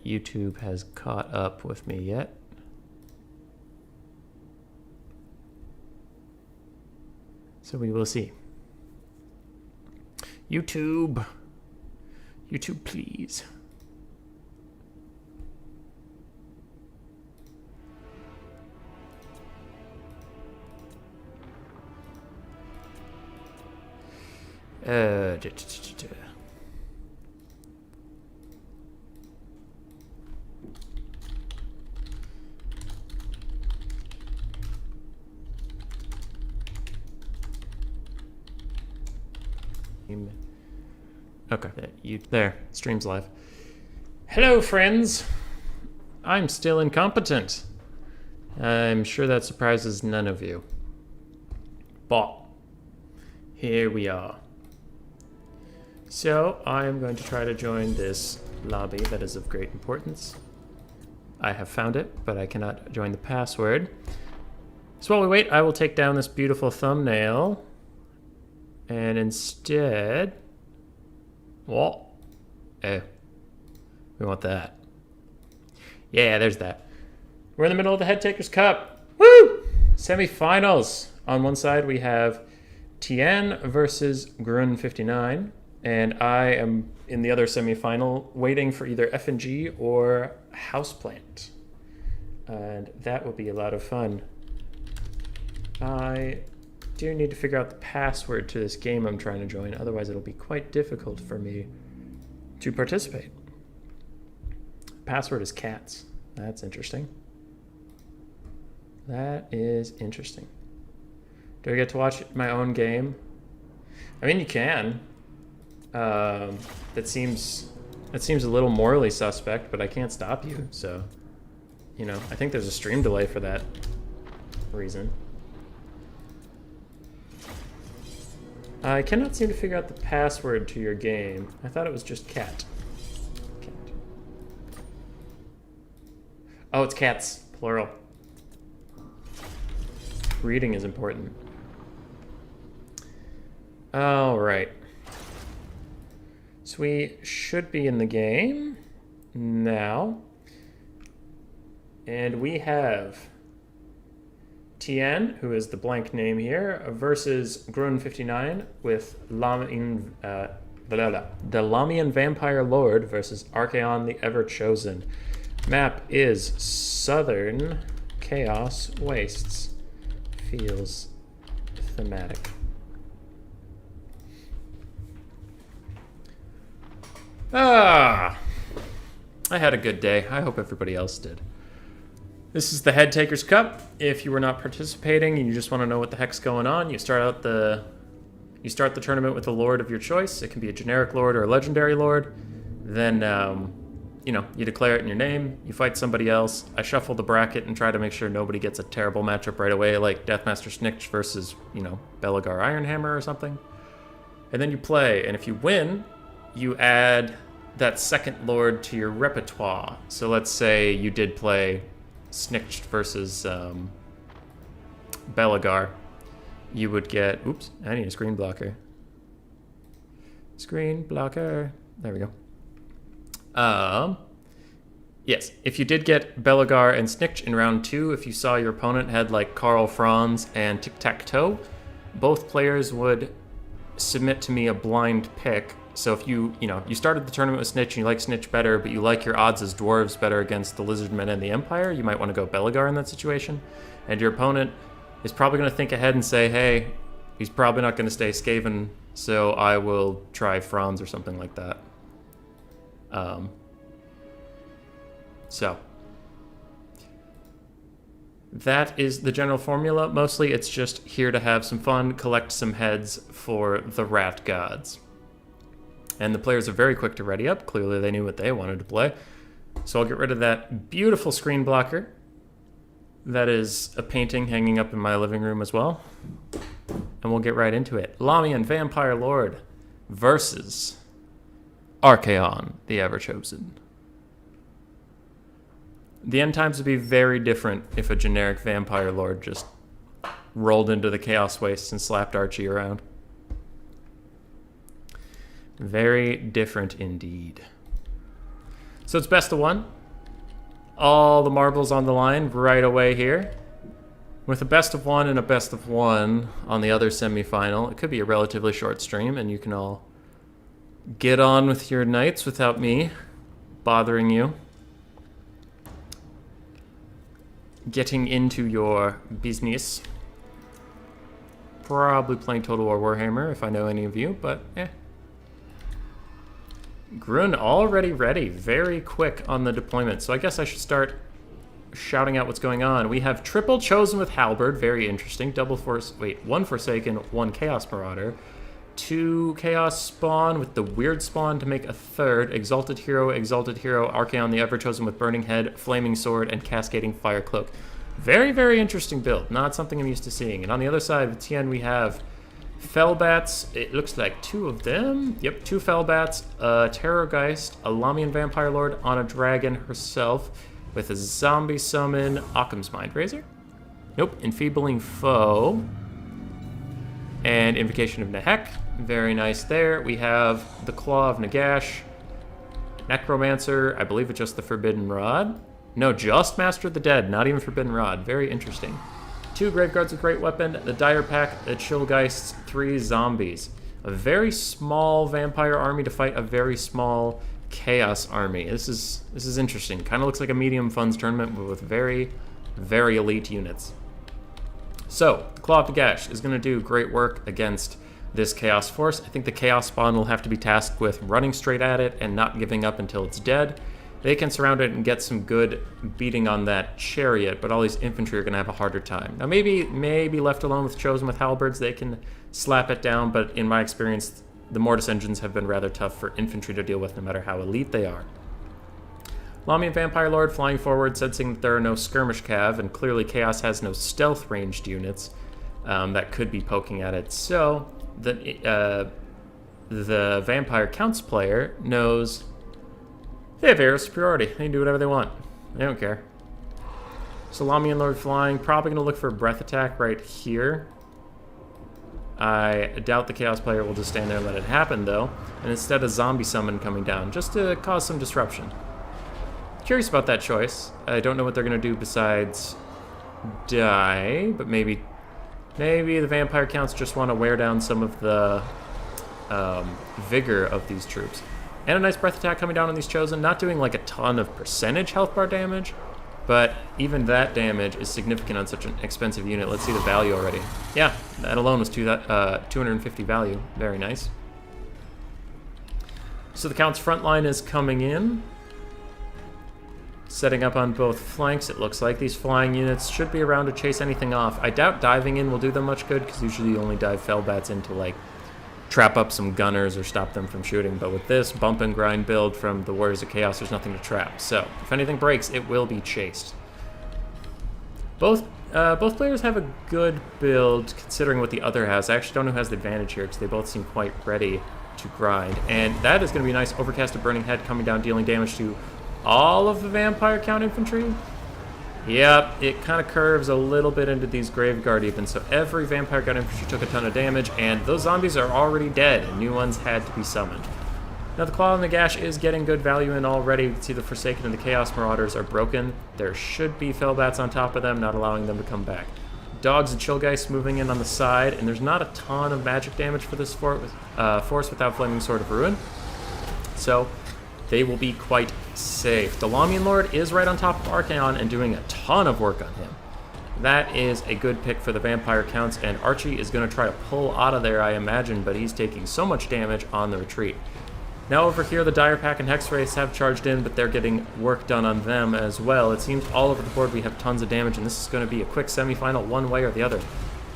that YouTube has caught up with me yet. So we will see. YouTube, please. Okay, there, stream's live. Hello, friends. I'm still incompetent. I'm sure that surprises none of you. But here we are. So I'm going to try to join this lobby that is of great importance. I have found it, but I cannot join the password. So while we wait, I will take down this beautiful thumbnail. And instead... What? Oh. We want that. Yeah, there's that. We're in the middle of the Headtaker's Cup. Woo! Semifinals. On one side, we have Tien versus Grun59. And I am in the other semifinal waiting for either F&G or Houseplant. And that will be a lot of fun. I do need to figure out the password to this game I'm trying to join, otherwise it'll be quite difficult for me to participate. Password is cats. That's interesting. That is interesting. Do I get to watch my own game? I mean, you can. That seems a little morally suspect, but I can't stop you, so... You know, I think there's a stream delay for that reason. I cannot seem to figure out the password to your game. I thought it was just cat. Cat. Oh, it's cats, plural. Reading is important. All right. So we should be in the game now. And we have Tien, who is the blank name here, versus Grun59 with the Lamian Vampire Lord versus Archaon the Ever-Chosen. Map is Southern Chaos Wastes. Feels thematic. I had a good day. I hope everybody else did. This is the Headtaker's Cup. If you were not participating and you just want to know what the heck's going on, you start the tournament with a lord of your choice. It can be a generic lord or a legendary lord. Then, you know, you declare it in your name. You fight somebody else. I shuffle the bracket and try to make sure nobody gets a terrible matchup right away, like Deathmaster Snikch versus, you know, Belagar Ironhammer or something. And then you play, and if you win, you add that second lord to your repertoire. So let's say you did play Snikch versus Belagar. You would get... Oops, I need a screen blocker. Screen blocker. There we go. Yes, if you did get Belagar and Snikch in round 2, if you saw your opponent had like Karl Franz and Tic-Tac-Toe, both players would submit to me a blind pick. So if you started the tournament with Snitch and you like Snitch better, but you like your odds as dwarves better against the Lizardmen and the Empire, you might want to go Belagar in that situation. And your opponent is probably going to think ahead and say, hey, he's probably not going to stay Skaven, so I will try Franz or something like that. So that is the general formula. Mostly it's just here to have some fun, collect some heads for the rat gods. And the players are very quick to ready up. Clearly they knew what they wanted to play. So I'll get rid of that beautiful screen blocker. That is a painting hanging up in my living room as well. And we'll get right into it. Lamian Vampire Lord versus Archaon the Ever-Chosen. The end times would be very different if a generic Vampire Lord just rolled into the Chaos Wastes and slapped Archie around. Very different indeed. So it's best of one. All the marbles on the line right away here. With a best of one and a best of one on the other semifinal, it could be a relatively short stream, and you can all get on with your nights without me bothering you. Getting into your business. Probably playing Total War Warhammer if I know any of you, but eh. Grun already ready, very quick on the deployment. So I guess I should start shouting out what's going on. We have triple chosen with Halberd, very interesting. One Forsaken, one Chaos Marauder. 2 Chaos Spawn with the Weird Spawn to make a third. Exalted Hero, Archaon the Ever Chosen with Burning Head, Flaming Sword, and Cascading Fire Cloak. Very, very interesting build. Not something I'm used to seeing. And on the other side of Tien, we have Fellbats. It looks like 2 of them. Yep, 2 Fellbats, a Terrorgeist, a Lamian Vampire Lord on a dragon herself with a zombie summon, Occam's Mindrazor. Nope, Enfeebling Foe. And Invocation of Nehek. Very nice there. We have the Claw of Nagash, Necromancer, I believe it's just the Forbidden Rod. No, just Master of the Dead, not even Forbidden Rod. Very interesting. 2 Graveguards with Great Weapon, the Dire Pack, the Chillgeists, 3 Zombies. A very small vampire army to fight a very small chaos army. This is interesting. Kind of looks like a medium funds tournament, but with very, very elite units. So, the Claw of Nagash is going to do great work against this Chaos Force. I think the Chaos Spawn will have to be tasked with running straight at it and not giving up until it's dead. They can surround it and get some good beating on that Chariot, but all these infantry are going to have a harder time. Now, maybe left alone with Chosen with Halberds, they can slap it down, but in my experience, the Mortis engines have been rather tough for infantry to deal with, no matter how elite they are. Lamian Vampire Lord flying forward, sensing that there are no skirmish cav, and clearly Chaos has no stealth ranged units that could be poking at it. So the Vampire Counts player knows they have aerial superiority. They can do whatever they want. They don't care. So Lamian Lord flying, probably going to look for a breath attack right here. I doubt the Chaos player will just stand there and let it happen, though. And instead a zombie summon coming down, just to cause some disruption. Curious about that choice. I don't know what they're going to do besides die, but maybe the Vampire Counts just want to wear down some of the vigor of these troops. And a nice breath attack coming down on these Chosen, not doing like a ton of percentage health bar damage, but even that damage is significant on such an expensive unit. Let's see the value already. Yeah, that alone was 250 value. Very nice. So the Count's front line is coming in. Setting up on both flanks, it looks like. These flying units should be around to chase anything off. I doubt diving in will do them much good, because usually you only dive Fellbats in to, like, trap up some gunners or stop them from shooting. But with this bump and grind build from the Warriors of Chaos, there's nothing to trap. So, if anything breaks, it will be chased. Both players have a good build, considering what the other has. I actually don't know who has the advantage here, because they both seem quite ready to grind. And that is going to be nice. Overcast of Burning Head coming down, dealing damage to all of the Vampire Count infantry. Yep, it kind of curves a little bit into these Graveguard even, so every Vampire Count infantry took a ton of damage, and those zombies are already dead, and new ones had to be summoned. Now the Claw of Nagash is getting good value in already. You can see the Forsaken and the Chaos Marauders are broken. There should be Fellbats on top of them, not allowing them to come back. Dogs and Chillgeists moving in on the side, and there's not a ton of magic damage for this force without Flaming Sword of Ruin. So they will be quite safe. The Lamian Lord is right on top of Archaon and doing a ton of work on him. That is a good pick for the Vampire Counts, and Archie is going to try to pull out of there, I imagine, but he's taking so much damage on the retreat. Now over here, the Dire Pack and Hexwraiths have charged in, but they're getting work done on them as well. It seems all over the board we have tons of damage, and this is going to be a quick semifinal one way or the other.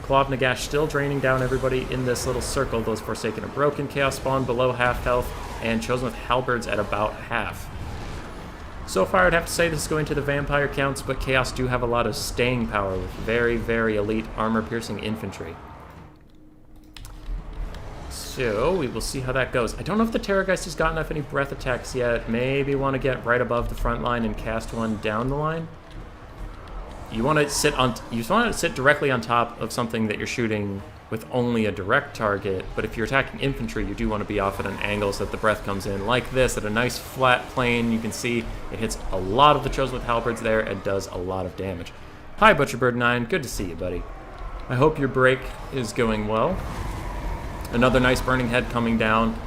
Claw of Nagash still draining down everybody in this little circle. Those Forsaken are broken. Chaos Spawn below half health, and Chosen with Halberds at about half. So far, I'd have to say this is going to the Vampire Counts, but Chaos do have a lot of staying power with very, very elite armor-piercing infantry. So, we will see how that goes. I don't know if the Terrorgeist has gotten off any breath attacks yet. Maybe want to get right above the front line and cast one down the line. You want to sit directly on top of something that you're shooting with only a direct target, but if you're attacking infantry, you do want to be off at an angle so that the breath comes in like this at a nice flat plane. You can see it hits a lot of the Chosen with halberds there and does a lot of damage. Hi, Butcherbird9. Good to see you, buddy. I hope your break is going well. Another nice burning head coming down.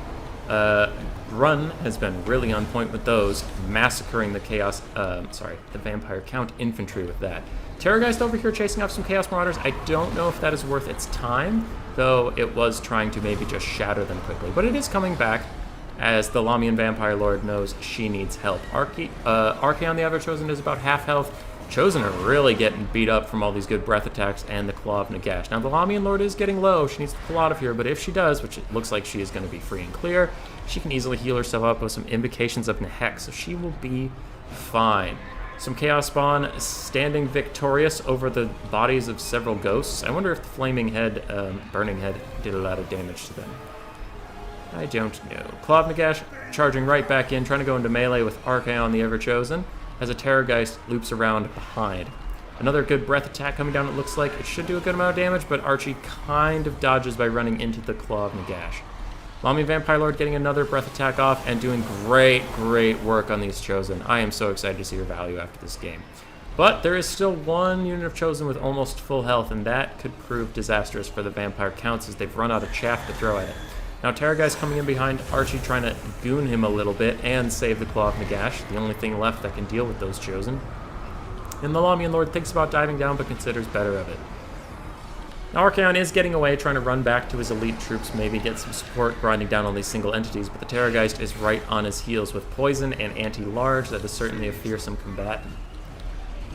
Run has been really on point with those, massacring the the Vampire Count infantry with that. Terrorgeist over here chasing off some Chaos Marauders. I don't know if that is worth its time, though it was trying to maybe just shatter them quickly. But it is coming back, as the Lamian Vampire Lord knows she needs help. Archaon the Ever Chosen is about half health. Chosen are really getting beat up from all these good breath attacks and the Claw of Nagash. Now, the Lamian Lord is getting low. She needs to pull out of here, but if she does, which it looks like she is going to be free and clear, she can easily heal herself up with some invocations of Nehek, so she will be fine. Some Chaos Spawn standing victorious over the bodies of several ghosts. I wonder if the Flaming Head, Burning Head, did a lot of damage to them. I don't know. Claw of Nagash charging right back in, trying to go into melee with Archaon the Ever Chosen, as a Terrorgeist loops around behind. Another good breath attack coming down, it looks like. It should do a good amount of damage, but Archie kind of dodges by running into the Claw of Nagash. Lamian Vampire Lord getting another breath attack off and doing great work on these Chosen. I am so excited to see her value after this game. But there is still one unit of Chosen with almost full health, and that could prove disastrous for the Vampire Counts as they've run out of chaff to throw at it. Now Terrorgeist coming in behind Archie, trying to goon him a little bit and save the Claw of Nagash, the only thing left that can deal with those Chosen. And the Lamian Lord thinks about diving down, but considers better of it. Now Archaon is getting away, trying to run back to his elite troops, maybe get some support grinding down on these single entities, but the Terrorgeist is right on his heels with poison and anti-large. That is certainly a fearsome combatant.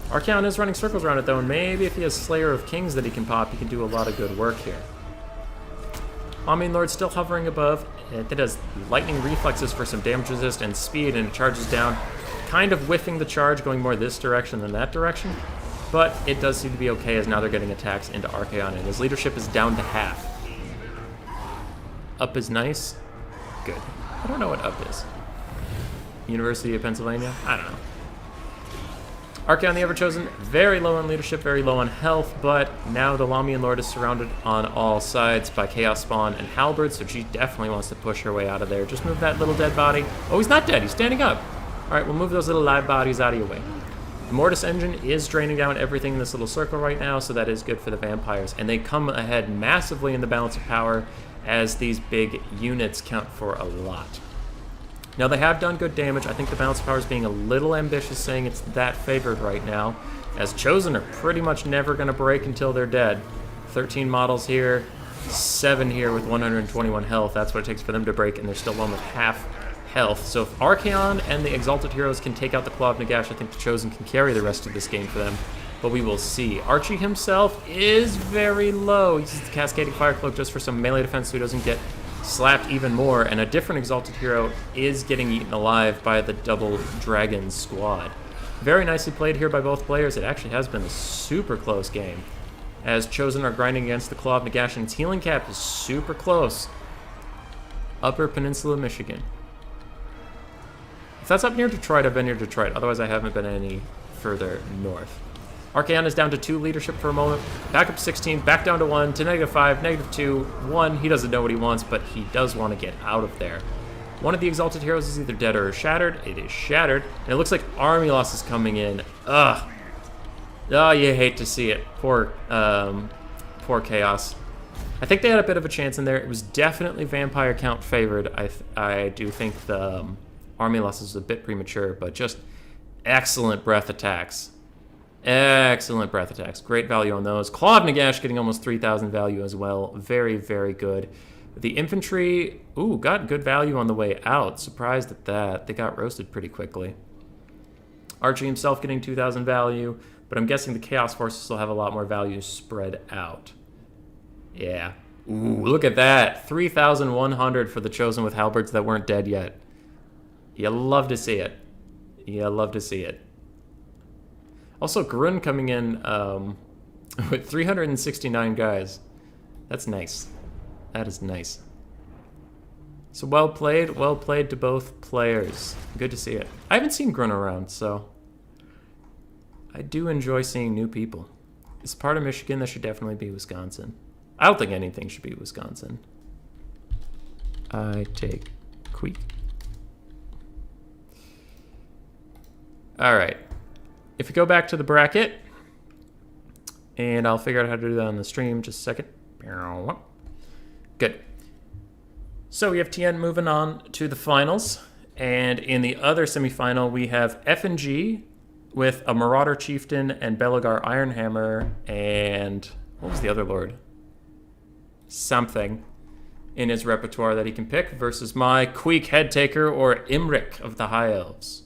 Archaon is running circles around it though, and maybe if he has Slayer of Kings that he can pop, he can do a lot of good work here. Lamian Lord still hovering above. It has lightning reflexes for some damage resist and speed, and it charges down, kind of whiffing the charge, going more this direction than that direction. But it does seem to be okay, as now they're getting attacks into Archaon, and his leadership is down to half. Up is nice. Good. I don't know what up is. University of Pennsylvania? I don't know. Archaon the Ever Chosen, very low on leadership, very low on health, but now the Lamian Lord is surrounded on all sides by Chaos Spawn and Halberd, so she definitely wants to push her way out of there. Just move that little dead body. Oh, he's not dead, he's standing up. All right, we'll move those little live bodies out of your way. The Mortis engine is draining down everything in this little circle right now, so that is good for the vampires, and they come ahead massively in the balance of power as these big units count for a lot. Now, they have done good damage. I think the balance of power is being a little ambitious, saying it's that favored right now, as Chosen are pretty much never going to break until they're dead. 13 models here, 7 here with 121 health. That's what it takes for them to break, and there's still one with half health. So if Archaon and the Exalted Heroes can take out the Claw of Nagash, I think the Chosen can carry the rest of this game for them, but we will see. Archie himself is very low. He uses the Cascading Fire Cloak just for some melee defense so he doesn't get slapped even more, and a different Exalted Hero is getting eaten alive by the Double Dragon squad. Very nicely played here by both players. It actually has been a super close game, as Chosen are grinding against the Claw of Nagash, and its healing cap is super close. Upper Peninsula, Michigan. If that's up near Detroit, I've been near Detroit. Otherwise, I haven't been any further north. Archaon is down to 2 leadership for a moment. Back up to 16, back down to 1, to -5, -2, 1. He doesn't know what he wants, but he does want to get out of there. One of the Exalted Heroes is either dead or shattered. It is shattered, and it looks like army loss is coming in. Ugh. Oh, you hate to see it. Poor Chaos. I think they had a bit of a chance in there. It was definitely Vampire Count favored. I do think the army loss is a bit premature, but just excellent breath attacks. Excellent breath attacks. Great value on those. Claw of Nagash getting almost 3,000 value as well. Very, very good. The infantry, ooh, got good value on the way out. Surprised at that. They got roasted pretty quickly. Archie himself getting 2,000 value, but I'm guessing the Chaos Forces will have a lot more value spread out. Yeah. Ooh, look at that. 3,100 for the Chosen with halberds that weren't dead yet. You love to see it. You love to see it. Also, Grun coming in with 369 guys. That's nice. That is nice. So well played to both players. Good to see it. I haven't seen Grun around, so I do enjoy seeing new people. It's part of Michigan that should definitely be Wisconsin. I don't think anything should be Wisconsin. I take Queek. All right. If we go back to the bracket, and I'll figure out how to do that on the stream just a second. Good. So we have TN moving on to the finals. And in the other semifinal, we have F&G with a Marauder Chieftain and Belagar Ironhammer and... what was the other lord? Something in his repertoire that he can pick versus my Queek Headtaker or Imric of the High Elves.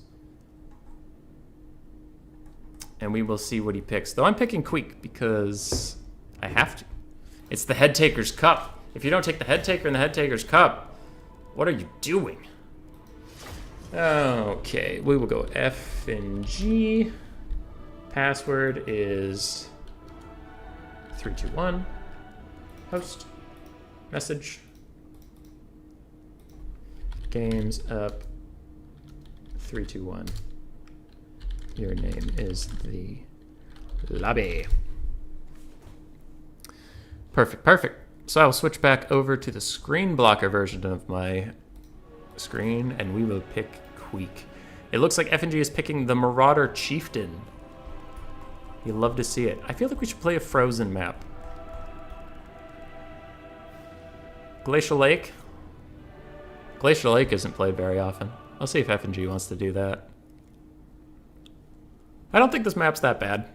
And we will see what he picks. Though I'm picking Queek because I have to. It's the Headtaker's Cup. If you don't take the Headtaker in the Headtaker's Cup, what are you doing? Okay, we will go F and G. Password is 321. Host. Message. Games up 321. Your name is the lobby. Perfect, perfect. So I'll switch back over to the screen blocker version of my screen, and we will pick Queek. It looks like F&G is picking the Marauder Chieftain. You love to see it. I feel like we should play a Frozen map. Glacial Lake. Glacial Lake isn't played very often. I'll see if F&G wants to do that. I don't think this map's that bad.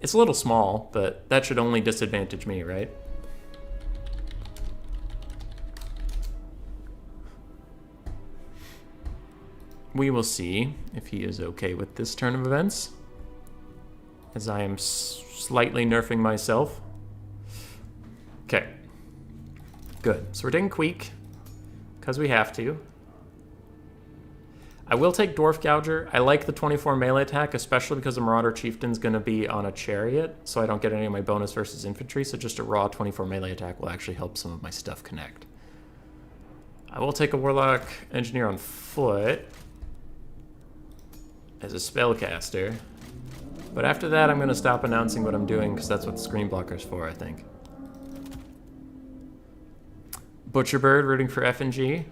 It's a little small, but that should only disadvantage me, right? We will see if he is okay with this turn of events, as I am slightly nerfing myself. Okay. Good. So we're taking Queek, because we have to. I will take Dwarf Gouger. I like the 24 melee attack, especially because the Marauder Chieftain's going to be on a chariot, so I don't get any of my bonus versus infantry, so just a raw 24 melee attack will actually help some of my stuff connect. I will take a Warlock Engineer on foot as a spellcaster, but after that I'm going to stop announcing what I'm doing, because that's what the screen blocker's for, I think. Butcherbird rooting for F&G.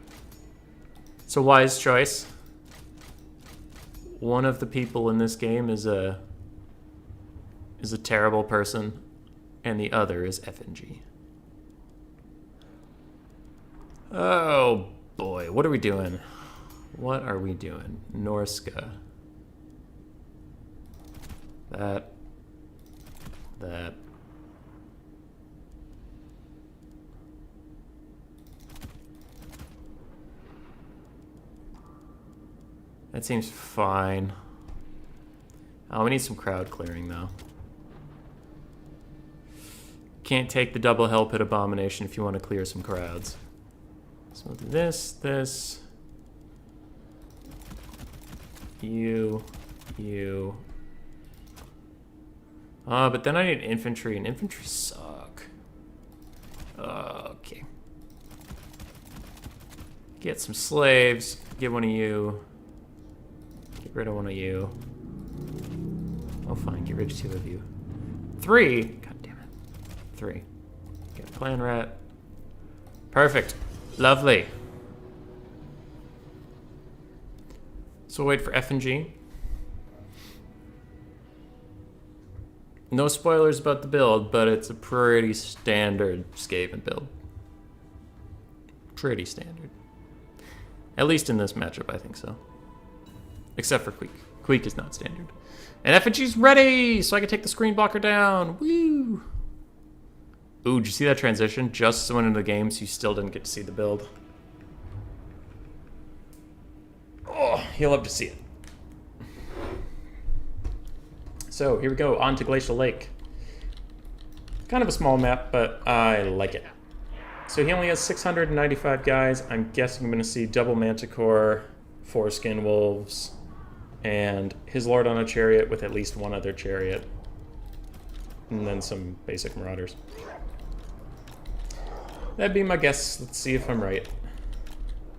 It's a wise choice. One of the people in this game is a terrible person, and the other is F&G. Oh boy, what are we doing? What are we doing? Norska. That. That seems fine. Oh, we need some crowd clearing, though. Can't take the double Hell Pit Abomination if you want to clear some crowds. So this... You... but then I need infantry, and infantry suck. Okay. Get some slaves. Get one of you. Get rid of one of you. Oh, fine. Get rid of 2 of you. 3? God damn it. 3. Get a clan rat. Perfect. Lovely. So we'll wait for F&G. No spoilers about the build, but it's a pretty standard Skaven build. Pretty standard. At least in this matchup, I think so. Except for Queek. Queek is not standard. And F&G's ready, so I can take the screen blocker down. Woo! Ooh, did you see that transition? Just someone into the game, so you still didn't get to see the build. Oh, you'll love to see it. So here we go, on to Glacial Lake. Kind of a small map, but I like it. So he only has 695 guys. I'm guessing I'm going to see double Manticore, 4 Skin Wolves, and his Lord on a chariot with at least one other chariot. And then some basic Marauders. That'd be my guess. Let's see if I'm right.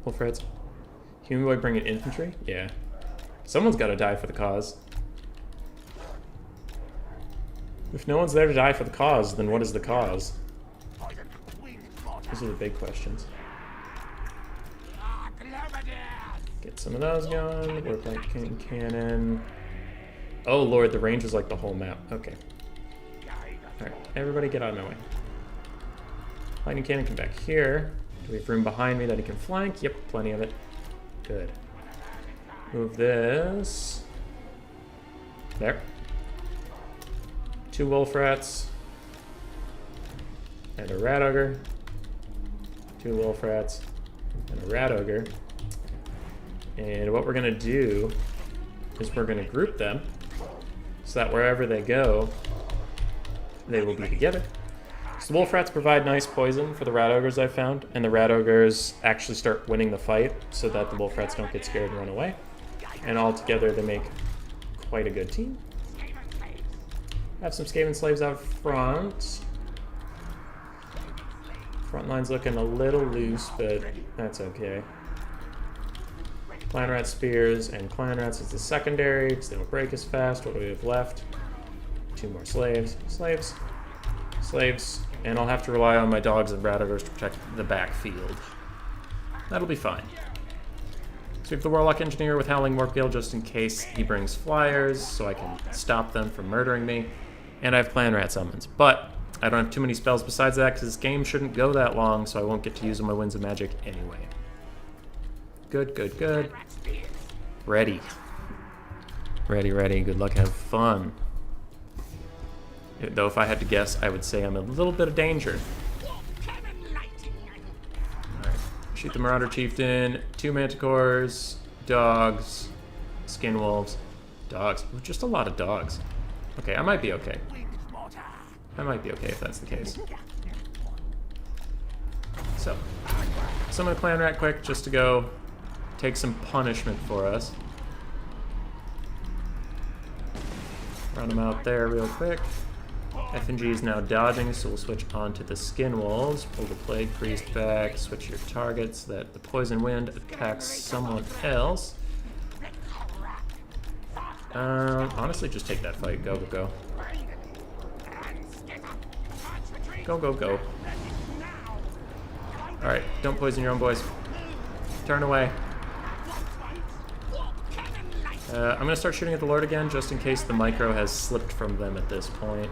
Wolfreds. Human Boy bringing infantry? Yeah. Someone's got to die for the cause. If no one's there to die for the cause, then what is the cause? These are the big questions. Get some of those going. Work like King Cannon. Oh lord, the range is like the whole map. Okay. Alright, everybody get out of my way. Lightning Cannon, come back here. Do we have room behind me that he can flank? Yep, plenty of it. Good. Move this. There. 2 Wolf Rats. And a Rat Ogre. 2 Wolf Rats. And a Rat Ogre. And what we're going to do is we're going to group them so that wherever they go, they will be together. So the Wolf Rats provide nice poison for the Rat Ogres I found, and the Rat Ogres actually start winning the fight so that the Wolf Rats don't get scared and run away. And all together they make quite a good team. Have some Skaven Slaves out front. Front line's looking a little loose, but that's okay. Clan Rat Spears and Clan Rats is the secondary, because they don't break as fast. What do we have left? 2 more Slaves. Slaves. Slaves. And I'll have to rely on my dogs and Rat Ogres to protect the backfield. That'll be fine. So we have the Warlock Engineer with Howling Warpgale just in case he brings flyers, so I can stop them from murdering me. And I have Clan Rat Summons. But I don't have too many spells besides that, because this game shouldn't go that long, so I won't get to use all my Winds of Magic anyway. Good, good, good. Ready. Ready, ready. Good luck, have fun. Though if I had to guess, I would say I'm in a little bit of danger. Alright. Shoot the Marauder Chieftain, 2 Manticores, dogs, Skin Wolves, dogs. Just a lot of dogs. Okay, I might be okay. I might be okay if that's the case. So, summon a Clan Rat quick just to go take some punishment for us. Run him out there real quick. FNG is now dodging, so we'll switch on to the Skin Wolves. Pull the Plague Priest back, switch your targets so that the Poison Wind attacks someone else. Honestly, just take that fight. Go, go, go. Go, go, go. Alright, don't poison your own boys. Turn away. I'm going to start shooting at the Lord again, just in case the micro has slipped from them at this point.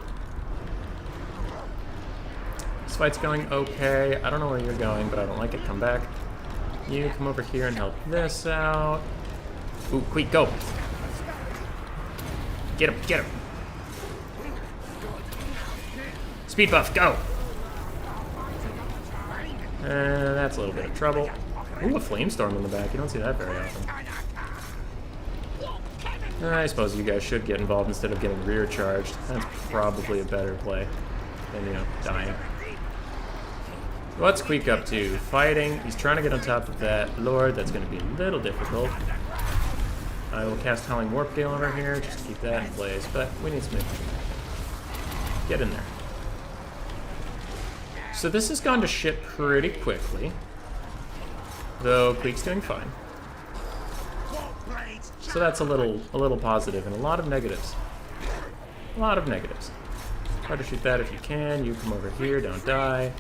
This fight's going okay. I don't know where you're going, but I don't like it. Come back. You come over here and help this out. Ooh, quick, go! Get him, get him! Speed buff, go! That's a little bit of trouble. Ooh, a Flamestorm in the back. You don't see that very often. I suppose you guys should get involved instead of getting rear charged. That's probably a better play than, you know, dying. What's Queek up to? Fighting. He's trying to get on top of that Lord. That's going to be a little difficult. I will cast Howling Warpgale over here just to keep that in place, but we need some infantry. Get in there. So this has gone to shit pretty quickly, though Queek's doing fine. So that's a little positive and a lot of negatives. A lot of negatives. Try to shoot that if you can. You come over here, don't die.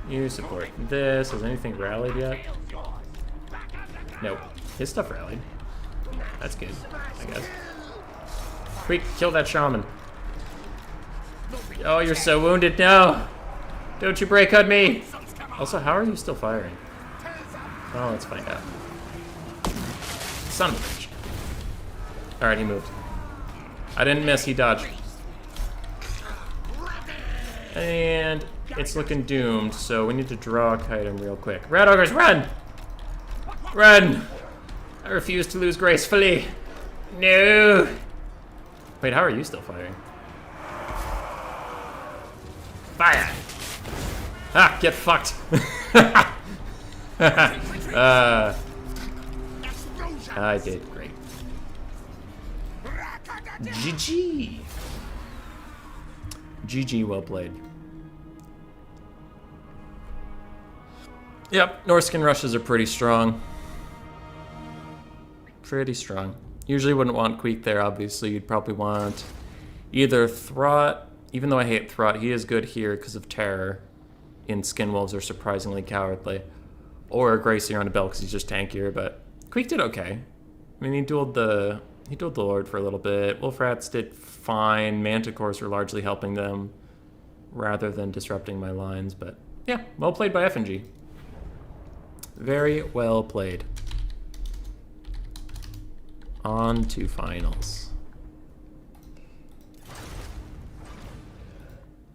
You support this. Has anything rallied yet? Nope. His stuff rallied. That's good, I guess. Quick, kill that shaman. Oh, you're so wounded. No! Don't you break on me! Also, how are you still firing? Oh, let's find out. Son of a bitch. Alright, he moved. I didn't miss, he dodged. And it's looking doomed, so we need to draw a chitin real quick. Rat Ogres, run! Run! I refuse to lose gracefully. No! Wait, how are you still firing? Fire! Ah, get fucked! I did great. GG! GG, well played. Yep, Norskin rushes are pretty strong. Pretty strong. Usually wouldn't want Queek there, obviously. You'd probably want either Throt, even though I hate Throt, he is good here because of Terror. in Skinwolves are surprisingly cowardly. Or Gracier on a belt because he's just tankier, but Queek did okay. I mean, he dueled the Lord for a little bit. Wolf Rats did fine. Manticores were largely helping them rather than disrupting my lines, but yeah, well played by FNG. Very well played. On to finals.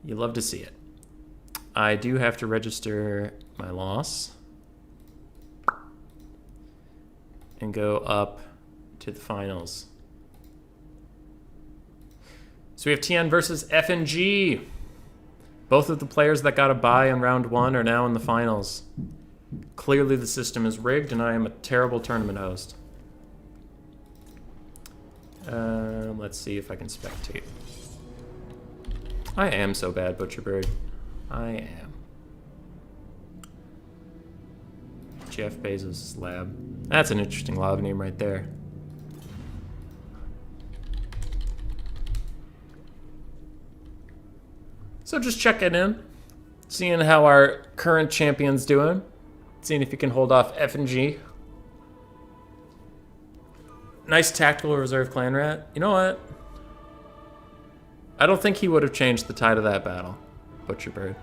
You love to see it. I do have to register my loss and go up to the finals. So we have TN versus FNG. Both of the players that got a bye in round 1 are now in the finals. Clearly the system is rigged and I am a terrible tournament host. Let's see if I can spectate. I am so bad, Butcherbird. I am. Jeff Bezos' lab. That's an interesting lab name right there. So just checking in, seeing how our current champion's doing, seeing if he can hold off F&G. Nice tactical reserve clan rat. You know what? I don't think he would have changed the tide of that battle, Butcherbird.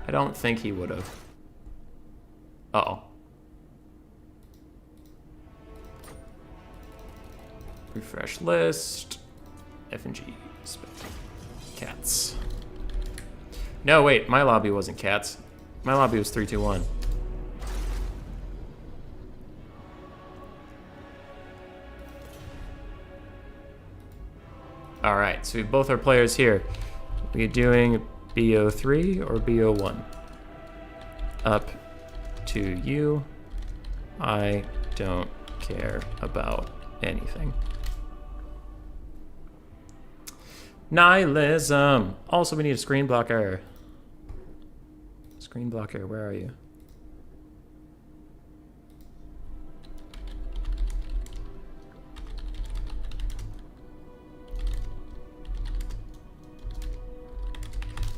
I don't think he would have. Uh-oh. Refresh list. F&G. Cats. No, wait. My lobby wasn't cats. My lobby was 3-2-1. Alright, so we have both our players here. Are we doing BO3 or BO1? Up to you. I don't care about anything. Nihilism. Also, we need a screen blocker. Screen blocker, where are you?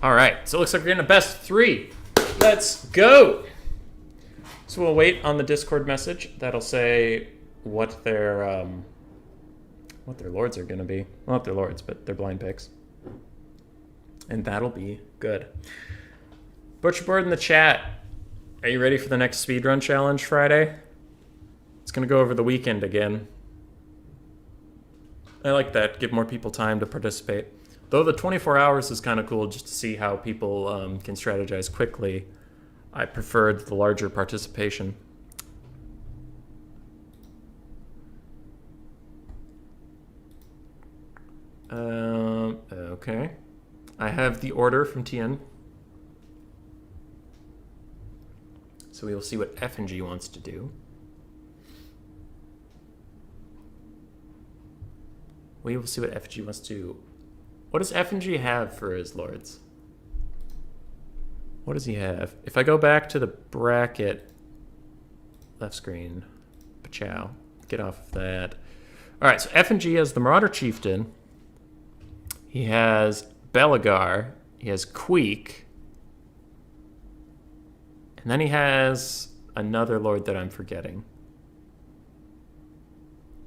All right, so it looks like we're getting a best 3. Let's go. So we'll wait on the Discord message. That'll say what their lords are going to be. Well, not their lords, but their blind picks. And that'll be good. Butcherboard in the chat. Are you ready for the next speedrun challenge Friday? It's going to go over the weekend again. I like that. Give more people time to participate. Though the 24 hours is kind of cool just to see how people can strategize quickly. I preferred the larger participation. Okay. I have the order from TN. So we will see what F&G wants to do. We will see what F&G wants to do. What does F&G have for his lords? What does he have? If I go back to the bracket, left screen, pachow, get off of that. All right, so F&G has the Marauder Chieftain. He has Belagar. He has Queek. And then he has another lord that I'm forgetting.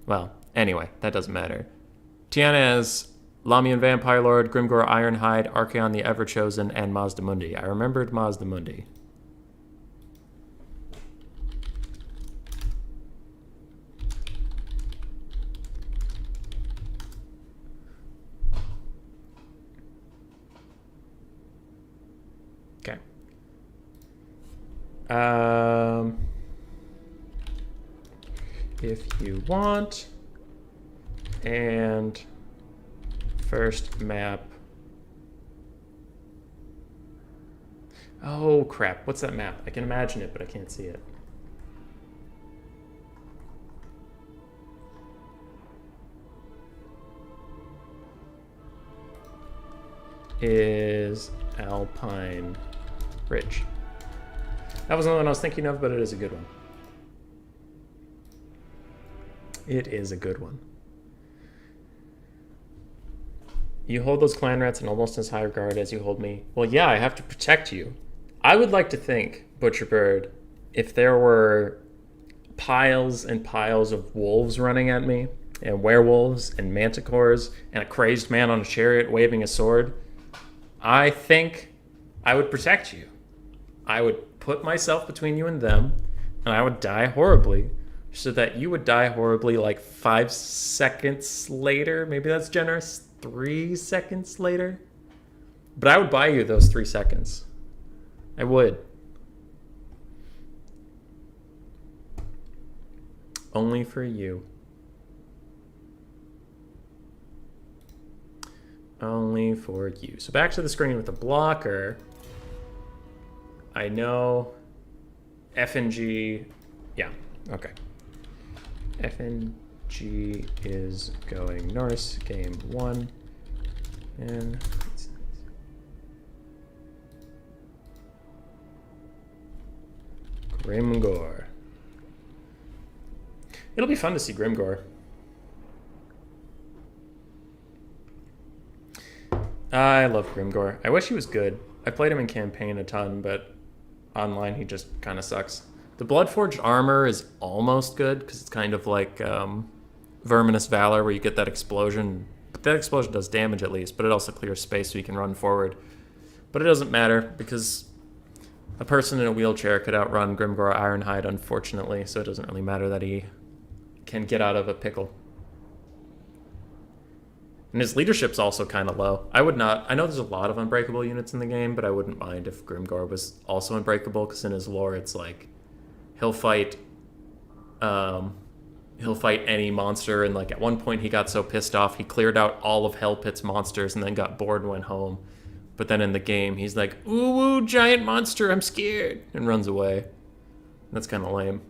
Well, anyway, that doesn't matter. Tiana has Lamian Vampire Lord, Grimgor Ironhide, Archaon the Everchosen, and Mazdamundi. I remembered Mazdamundi. Okay. If you want, and first map. Oh crap, what's that map? I can imagine it, but I can't see it. Is Alpine Ridge. That wasn't the one I was thinking of, but it is a good one. It is a good one. You hold those clan rats in almost as high regard as you hold me. Well, yeah, I have to protect you. I would like to think, Butcherbird, if there were piles and piles of wolves running at me, and werewolves and manticores, and a crazed man on a chariot waving a sword, I think I would protect you. I would put myself between you and them, and I would die horribly, so that you would die horribly like 5 seconds later. Maybe that's generous. 3 seconds later. But I would buy you those 3 seconds. I would. Only for you. Only for you. So back to the screen with the blocker. I know FNG. Yeah, okay. FNG is going Norse, game 1. And Grimgor. It'll be fun to see Grimgor. I love Grimgor. I wish he was good. I played him in campaign a ton, but online he just kind of sucks. The Bloodforged armor is almost good, because it's kind of like Verminous Valor, where you get that explosion. But that explosion does damage at least, but it also clears space so you can run forward. But it doesn't matter, because a person in a wheelchair could outrun Grimgor Ironhide, unfortunately, so it doesn't really matter that he can get out of a pickle. And his leadership's also kind of low. I would not... I know there's a lot of unbreakable units in the game, but I wouldn't mind if Grimgor was also unbreakable, because in his lore it's like he'll fight any monster, and like at one point he got so pissed off he cleared out all of Hell Pit's monsters and then got bored and went home. But then in the game he's like, ooh, giant monster, I'm scared, and runs away. That's kind of lame.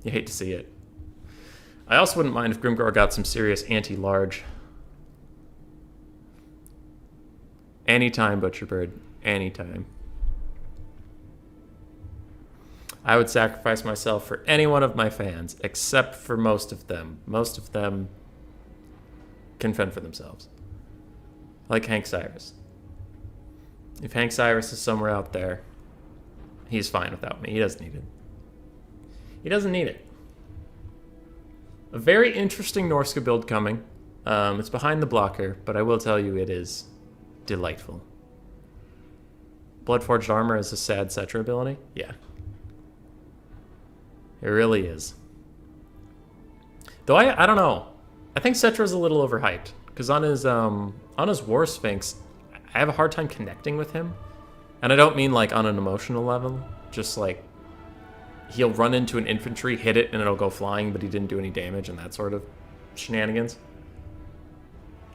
You hate to see it. I also wouldn't mind if Grimgor got some serious anti-large. Anytime, Butcherbird. Anytime. I would sacrifice myself for any one of my fans, except for most of them. Most of them can fend for themselves. Like Hank Cyrus. If Hank Cyrus is somewhere out there, he's fine without me. He doesn't need it. He doesn't need it. A very interesting Norska build coming. It's behind the blocker, but I will tell you it is delightful. Bloodforged armor is a sad Cetra ability. Yeah. It really is. Though I don't know. I think Cetra's a little overhyped, because on his War Sphinx, I have a hard time connecting with him. And I don't mean like on an emotional level, just like he'll run into an infantry, hit it, and it'll go flying, but he didn't do any damage, and that sort of shenanigans.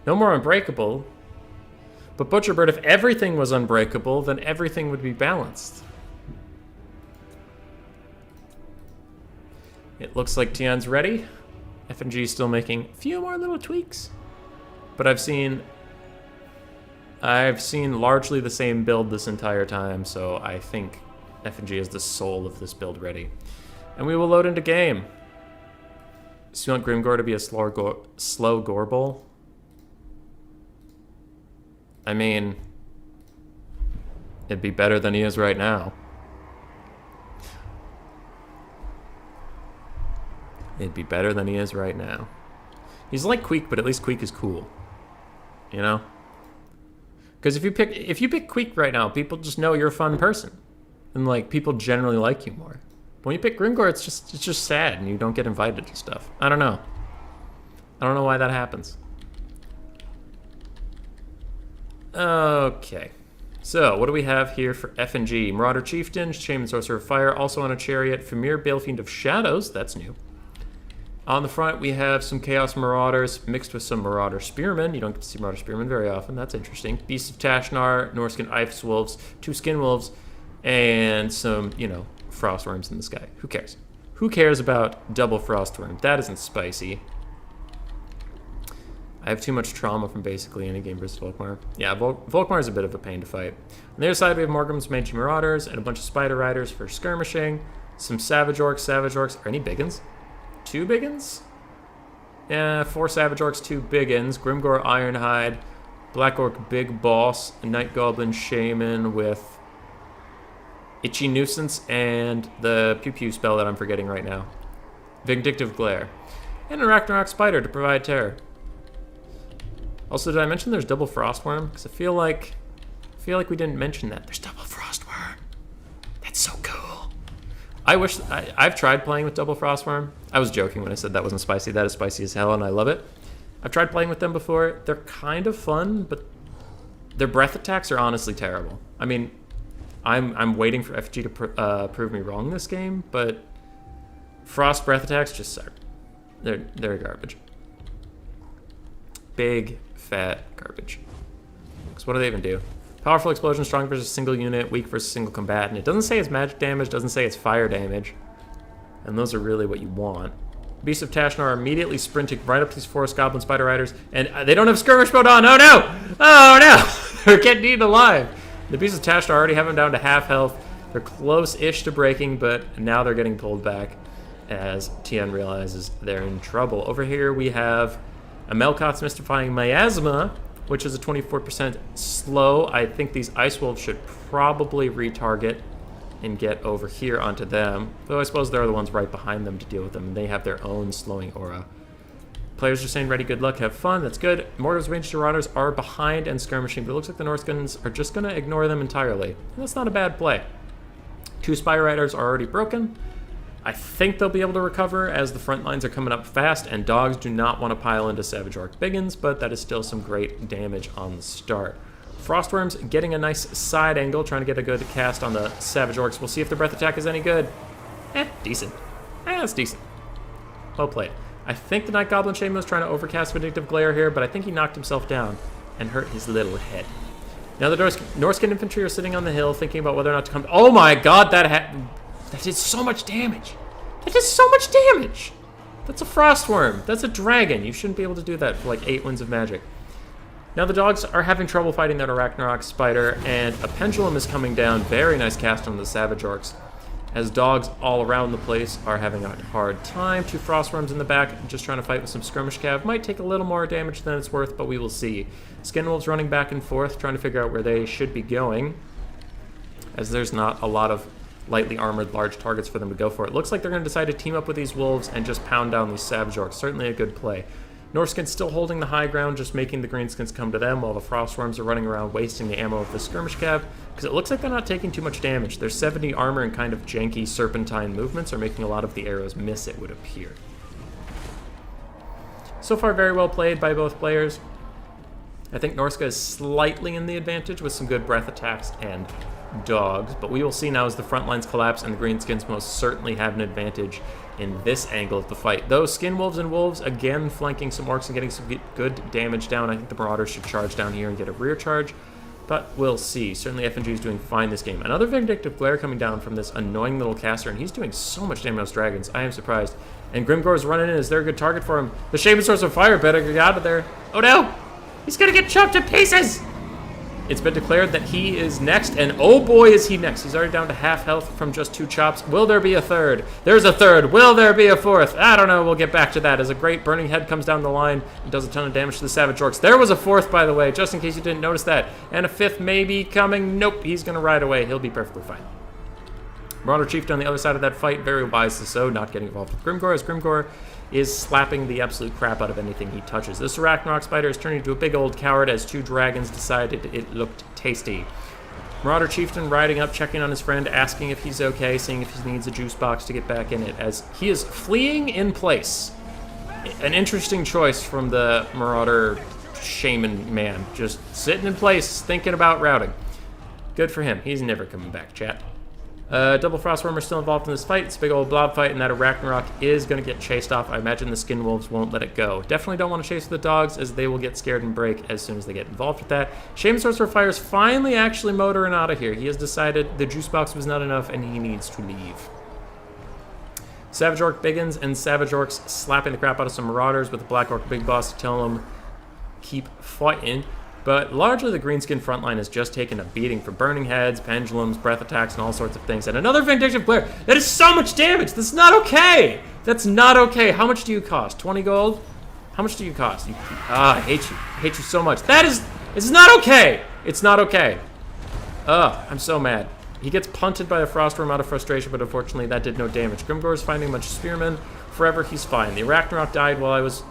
No more unbreakable. But Butcherbird, if everything was unbreakable, then everything would be balanced. It looks like Tian's ready. FNG is still making a few more little tweaks. But I've seen largely the same build this entire time, so I think FNG is the soul of this build ready. And we will load into game. So you want Grimgor to be a slow Gorbel? I mean, it'd be better than he is right now. It'd be better than he is right now. He's like Queek, but at least Queek is cool. You know? Because if you pick Queek right now, people just know you're a fun person. And like people generally like you more. But when you pick Grimgor, it's just sad and you don't get invited to stuff. I don't know. I don't know why that happens. Okay. So, what do we have here for FNG? Marauder Chieftain, Shaman Sorcerer of Fire, also on a chariot. Famir, Balefiend of Shadows, that's new. On the front, we have some Chaos Marauders mixed with some Marauder Spearmen. You don't get to see Marauder Spearmen very often. That's interesting. Beasts of Tashnar, Norskin Ice Wolves, 2 Skin Wolves, and some, Frost Worms in the sky. Who cares? Who cares about double Frost Worm? That isn't spicy. I have too much trauma from basically any game versus Volkmar. Yeah, Volkmar is a bit of a pain to fight. On the other side, we have Morgrim's Mangy Marauders and a bunch of Spider Riders for skirmishing. Some Savage Orcs. Are any Biggins? 2 Biggins? Yeah, 4 Savage Orcs, 2 Biggins. Grimgor Ironhide, Black Orc Big Boss, a Night Goblin Shaman with Itchy Nuisance, and the Pew Pew spell that I'm forgetting right now. Vindictive Glare. And a Ragnarok Spider to provide terror. Also, did I mention there's double Frostworm? Because I feel like we didn't mention that. There's double Frostworm. That's so cool. I've tried playing with double Frostworm. I was joking when I said that wasn't spicy. That is spicy as hell, and I love it. I've tried playing with them before. They're kind of fun, but their breath attacks are honestly terrible. I mean, I'm waiting for FG to prove me wrong this game, but frost breath attacks just suck. They're garbage. Big, fat garbage. Because what do they even do? Powerful explosion, strong versus single unit, weak versus single combatant. It doesn't say it's magic damage, doesn't say it's fire damage. And those are really what you want. Beasts of Tashnar are immediately sprinting right up to these forest goblin spider riders, and they don't have skirmish mode on. Oh no! Oh no! They're getting eaten alive. The Beasts of Tashnar already have them down to half health. They're close-ish to breaking, but now they're getting pulled back as Tien realizes they're in trouble. Over here we have a Melkoth's Mystifying Miasma, which is a 24% slow. I think these Ice Wolves should probably retarget and get over here onto them. Though I suppose they're the ones right behind them to deal with them, and they have their own slowing aura. Players are saying ready, good luck, have fun, that's good. Mortars, ranged marauders are behind and skirmishing, but it looks like the Northguns are just going to ignore them entirely. And that's not a bad play. 2 Spy Riders are already broken. I think they'll be able to recover as the front lines are coming up fast, and dogs do not want to pile into Savage Orc Biggins, but that is still some great damage on the start. Frostworms getting a nice side angle, trying to get a good cast on the Savage Orcs. We'll see if the breath attack is any good. Decent. That's decent. Well played. I think the Night Goblin Shaman was trying to overcast Vindictive Glare here, but I think he knocked himself down and hurt his little head. Now the Norskin Infantry are sitting on the hill thinking about whether or not to come. Oh my god, that did so much damage. That did so much damage. That's a Frostworm. That's a dragon. You shouldn't be able to do that for like 8 Winds of Magic. Now the dogs are having trouble fighting that Ragnarok Spider, and a Pendulum is coming down. Very nice cast on the Savage Orcs. As dogs all around the place are having a hard time. 2 Frostworms in the back, just trying to fight with some skirmish cav. Might take a little more damage than it's worth, but we will see. Skinwolves running back and forth, trying to figure out where they should be going, as there's not a lot of lightly armored large targets for them to go for. It looks like they're going to decide to team up with these wolves and just pound down these Savage Orcs. Certainly a good play. Norskins still holding the high ground, just making the Greenskins come to them, while the Frostworms are running around wasting the ammo of the skirmish cav, because it looks like they're not taking too much damage. Their 70 armor and kind of janky serpentine movements are making a lot of the arrows miss, it would appear. So far, very well played by both players. I think Norska is slightly in the advantage with some good breath attacks and dogs, but we will see now as the front lines collapse, and the Greenskins most certainly have an advantage in this angle of the fight. Those Skin Wolves and Wolves, again, flanking some Orcs and getting some good damage down. I think the Marauders should charge down here and get a rear charge, but we'll see. Certainly FNG is doing fine this game. Another Vindictive Glare coming down from this annoying little caster, and he's doing so much damage on those dragons. I am surprised. And Grimgore's running in. Is there a good target for him? The Shaman Source of Fire better get out of there. Oh no! He's gonna get chopped to pieces! It's been declared that he is next, and oh boy is he next. He's already down to half health from just 2 chops. Will there be a third? There's a third. Will there be a fourth? I don't know. We'll get back to that as a great Burning Head comes down the line and does a ton of damage to the Savage Orcs. There was a 4th, by the way, just in case you didn't notice that. And a 5th may be coming. Nope, he's going to ride away. He'll be perfectly fine. Marauder Chieftain on the other side of that fight, very wisely so, not getting involved with Grimgore, as Grimgore is slapping the absolute crap out of anything he touches. This Ragnarok Spider is turning into a big old coward as 2 dragons decided it looked tasty. Marauder Chieftain riding up, checking on his friend, asking if he's okay, seeing if he needs a juice box to get back in it, as he is fleeing in place. An interesting choice from the Marauder Shaman man, just sitting in place, thinking about routing. Good for him. He's never coming back, chat. Double Frostworm are still involved in this fight. It's a big old blob fight, and that Ragnarok is going to get chased off. I imagine the Skin Wolves won't let it go. Definitely don't want to chase the dogs, as they will get scared and break as soon as they get involved with that. Shaman Sorcerer Fire is finally actually motoring out of here. He has decided the juice box was not enough, and he needs to leave. Savage Orc Biggins and Savage Orcs slapping the crap out of some Marauders with the Black Orc Big Boss to tell them keep fighting. But largely the Greenskin frontline has just taken a beating for Burning Heads, Pendulums, Breath Attacks, and all sorts of things. And another Vindictive Glare. That is so much damage. That's not okay. That's not okay. How much do you cost? 20 gold? How much do you cost? I hate you. I hate you so much. It's not okay. It's not okay. I'm so mad. He gets punted by a Frostworm out of frustration, but unfortunately that did no damage. Grimgor is finding a bunch of Spearmen. Forever, he's fine. The Arachnarok died while I was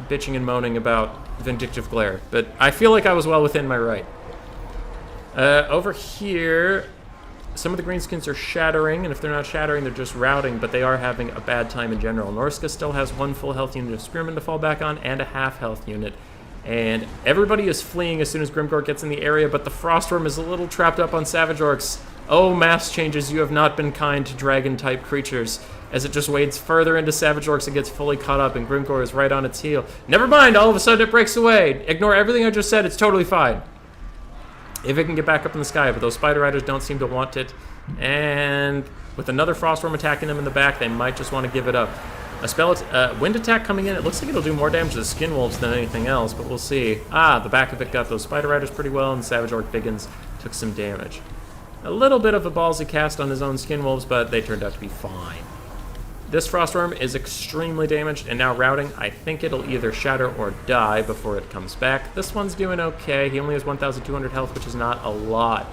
bitching and moaning about Vindictive Glare, but I feel like I was well within my right. Over here, some of the greenskins are shattering, and if they're not shattering, they're just routing, but they are having a bad time in general. Norska still has 1 full health unit of Spearmen to fall back on, and a half health unit. And everybody is fleeing as soon as Grimgor gets in the area, but the Frostworm is a little trapped up on Savage Orcs. Oh, mass changes, you have not been kind to dragon-type creatures, as it just wades further into Savage Orcs and gets fully caught up, and Grimgor is right on its heel. Never mind, all of a sudden it breaks away. Ignore everything I just said, it's totally fine. If it can get back up in the sky, but those Spider Riders don't seem to want it. And with another Frostworm attacking them in the back, they might just want to give it up. A spell, wind attack coming in. It looks like it'll do more damage to the Skin Wolves than anything else, but we'll see. Ah, the back of it got those Spider Riders pretty well, and Savage Orc Biggins took some damage. A little bit of a ballsy cast on his own Skin Wolves, but they turned out to be fine. This Frostworm is extremely damaged and now routing. I think it'll either shatter or die before it comes back. This one's doing okay. He only has 1,200 health, which is not a lot.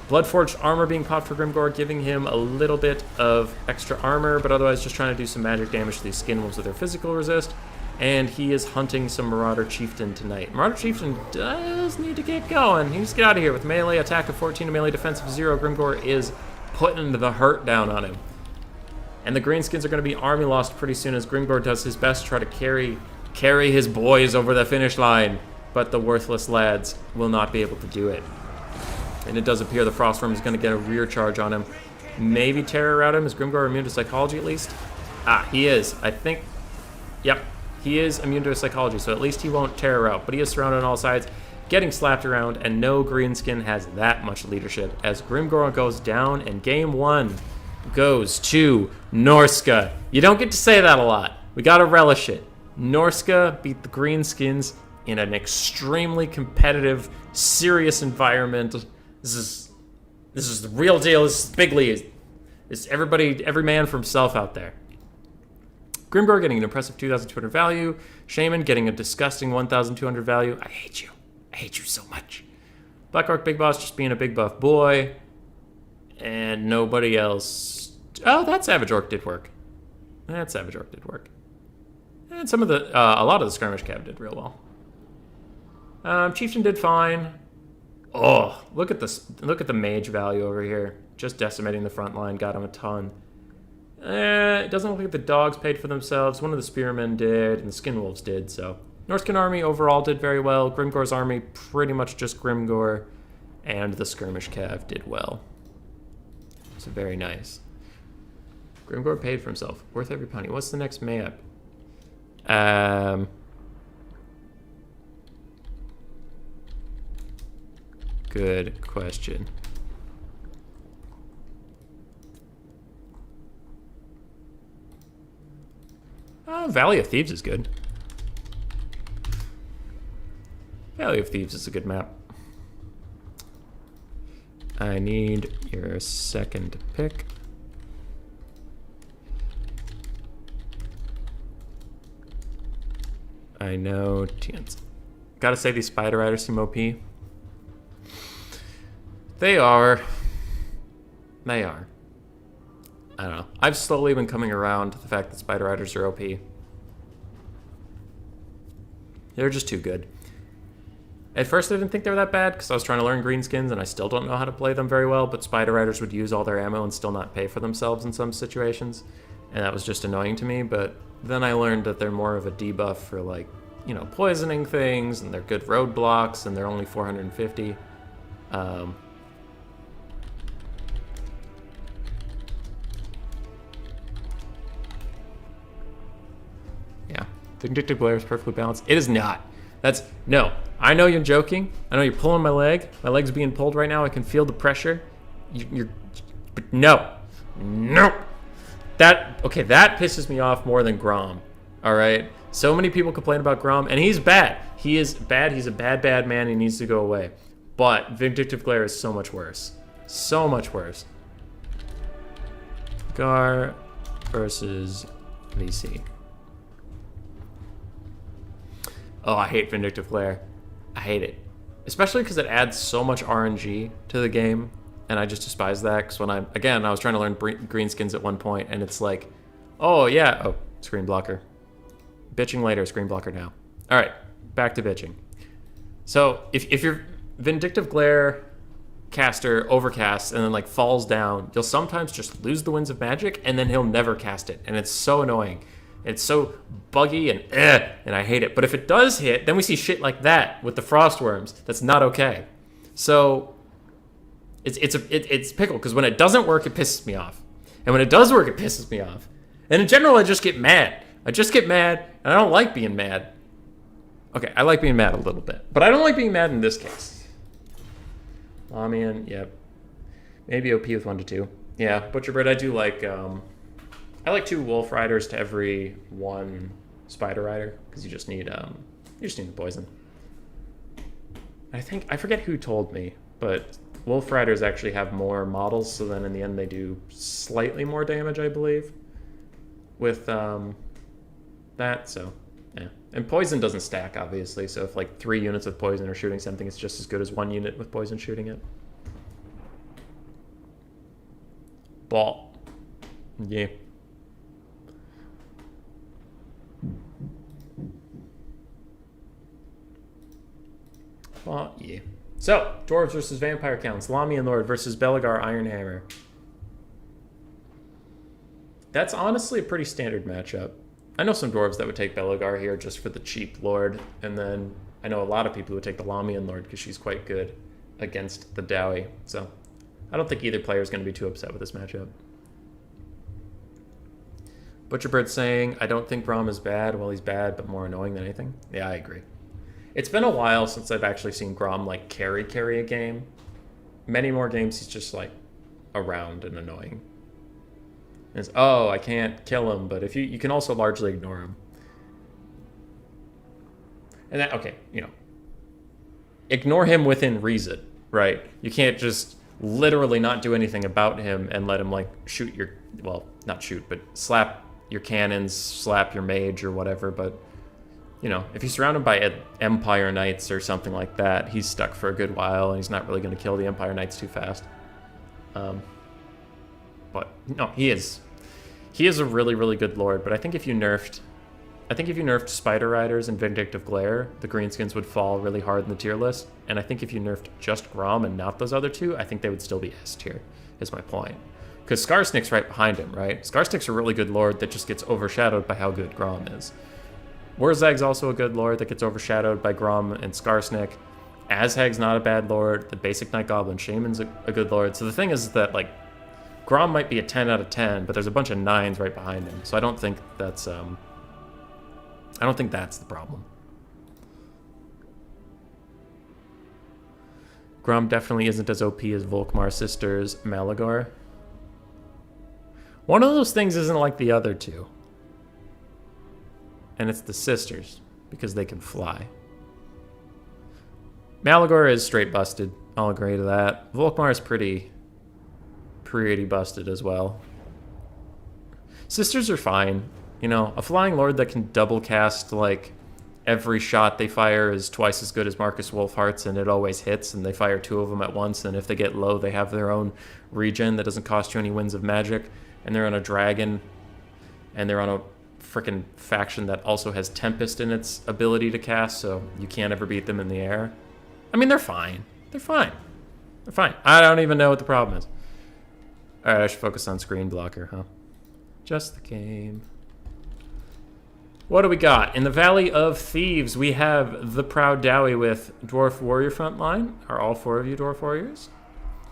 Bloodforged armor being popped for Grimgor, giving him a little bit of extra armor, but otherwise just trying to do some magic damage to these Skin Wolves with their physical resist. And he is hunting some Marauder Chieftain tonight. Marauder Chieftain does need to get going. He needs to get out of here with melee attack of 14 and melee defense of 0. Grimgor is putting the hurt down on him. And the greenskins are going to be army lost pretty soon as Grimgor does his best to try to carry his boys over the finish line. But the worthless lads will not be able to do it. And it does appear the Frostworm is going to get a rear charge on him. Maybe terror out him. Is Grimgor immune to psychology at least? Ah, he is. I think, yep, he is immune to psychology, so at least he won't terror out. But he is surrounded on all sides, getting slapped around, and no greenskin has that much leadership as Grimgor goes down, and game 1 goes to Norska. You don't get to say that a lot. We gotta relish it. Norska beat the greenskins in an extremely competitive, serious environment. This is the real deal. This is big league. It's everybody, every man for himself out there. Grimgor getting an impressive 2,200 value. Shaman getting a disgusting 1,200 value. I hate you. I hate you so much. Black Orc Big Boss just being a big buff boy. And nobody else. Oh, that Savage Orc did work. That Savage Orc did work. And some of the, a lot of the Skirmish Cav did real well. Chieftain did fine. Oh, look at this! Look at the mage value over here. Just decimating the front line, got him a ton. It doesn't look like the dogs paid for themselves. One of the spearmen did, and the Skin Wolves did. So, Norskin army overall did very well. Grimgor's army pretty much just Grimgor, and the Skirmish Cav did well. So very nice. Grimgor paid for himself. Worth every penny. What's the next map? Good question. Valley of Thieves is good. Valley of Thieves is a good map. I need your second pick. I know Tians. Gotta say these Spider Riders seem OP. They are. They are. I don't know. I've slowly been coming around to the fact that Spider Riders are OP. They're just too good. At first I didn't think they were that bad because I was trying to learn greenskins and I still don't know how to play them very well, but Spider Riders would use all their ammo and still not pay for themselves in some situations. And that was just annoying to me, but then I learned that they're more of a debuff for, like, you know, poisoning things, and they're good roadblocks, and they're only 450. Yeah, Vindictive Glare is perfectly balanced. It is not. That's, no. I know you're joking. I know you're pulling my leg. My leg's being pulled right now. I can feel the pressure. But no. No. Okay, that pisses me off more than Grom. All right? So many people complain about Grom, and he's bad. He is bad. He's a bad, bad man. He needs to go away. But Vindictive Glare is so much worse. So much worse. Gar versus VC. Oh, I hate Vindictive Glare. I hate it. Especially because it adds so much RNG to the game. And I just despise that because when I was trying to learn greenskins at one point, and it's like, oh yeah, oh, screen blocker. Bitching later, screen blocker now. All right, back to bitching. So if your Vindictive Glare caster overcasts and then like falls down, you'll sometimes just lose the Winds of Magic, and then he'll never cast it, and it's so annoying. It's so buggy and I hate it. But if it does hit, then we see shit like that with the Frostworms. That's not okay. So it's pickle, because when it doesn't work, it pisses me off, and when it does work, it pisses me off. And in general, I just get mad. And I don't like being mad. Okay, I like being mad a little bit, but I don't like being mad in this case. Lamian, yep. Maybe OP with 1 to 2. Yeah, Butcherbird, I do like. I like 2 Wolf Riders to every 1 Spider Rider, because you just need the poison. I forget who told me, but Wolf Riders actually have more models, so then in the end they do slightly more damage, I believe, with that. So yeah, and poison doesn't stack, obviously. So if like 3 units with poison are shooting something, it's just as good as 1 unit with poison shooting it. Ball. Yeah. Well, yeah. So, Dwarves versus Vampire Counts. Lamian Lord versus Belagar Ironhammer. That's honestly a pretty standard matchup. I know some Dwarves that would take Belagar here just for the cheap Lord. And then I know a lot of people who would take the Lamian Lord because she's quite good against the Dowie. So, I don't think either player is going to be too upset with this matchup. Butcherbird saying, I don't think Grom is bad. Well, he's bad, but more annoying than anything. Yeah, I agree. It's been a while since I've actually seen Grom like carry a game. Many more games he's just like around and annoying. And it's, oh, I can't kill him, but if you can also largely ignore him. And that, okay, ignore him within reason, right? You can't just literally not do anything about him and let him like shoot your, well, not shoot, but slap your cannons, slap your mage or whatever, but if he's surrounded by Empire Knights or something like that, he's stuck for a good while, and he's not really going to kill the Empire Knights too fast. But no, he is a really, really good Lord. But I think if you nerfed Spider Riders and Vindictive Glare, the greenskins would fall really hard in the tier list. And I think if you nerfed just Grom and not those other 2, I think they would still be S tier. Is my point. Because Skarsnik's right behind him, right? Skarsnik's a really good Lord that just gets overshadowed by how good Grom is. Warzag's also a good Lord that gets overshadowed by Grom and Skarsnik. Azhag's not a bad Lord. The basic Night Goblin Shaman's a good Lord. So the thing is that, like, Grom might be a 10 out of 10, but there's a bunch of 9s right behind him. So I don't think that's the problem. Grom definitely isn't as OP as Volkmar Sisters Malagor. One of those things isn't like the other 2. And it's the sisters, because they can fly. Malagor is straight busted. I'll agree to that. Volkmar is pretty busted as well. Sisters are fine. A flying Lord that can double cast, like, every shot they fire is twice as good as Marcus Wolfheart's, and it always hits, and they fire 2 of them at once, and if they get low, they have their own regen that doesn't cost you any Winds of Magic, and they're on a dragon, and they're on a freaking faction that also has Tempest in its ability to cast, so you can't ever beat them in the air. I mean, they're fine. They're fine. I don't even know what the problem is. Alright, I should focus on screen blocker, huh? Just the game. What do we got? In the Valley of Thieves, we have the Proud Dowie with Dwarf Warrior front line. Are all 4 of you Dwarf Warriors?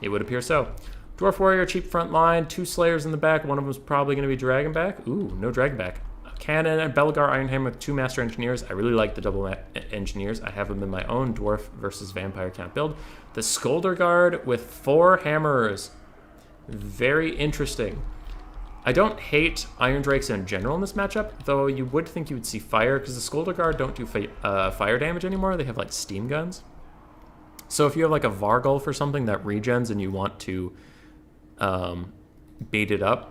It would appear so. Dwarf Warrior, cheap front line, 2 Slayers in the back. One of them is probably going to be Dragonback. Ooh, no Dragonback. Cannon and Belagar Ironhammer with 2 Master Engineers. I really like the double Engineers. I have them in my own Dwarf versus Vampire Count build. The Skolder Guard with 4 Hammers. Very interesting. I don't hate Iron Drakes in general in this matchup, though you would think you would see fire, because the Skolder Guard don't do fire damage anymore. They have, like, steam guns. So if you have, like, a Vargulf or something that regens and you want to bait it up,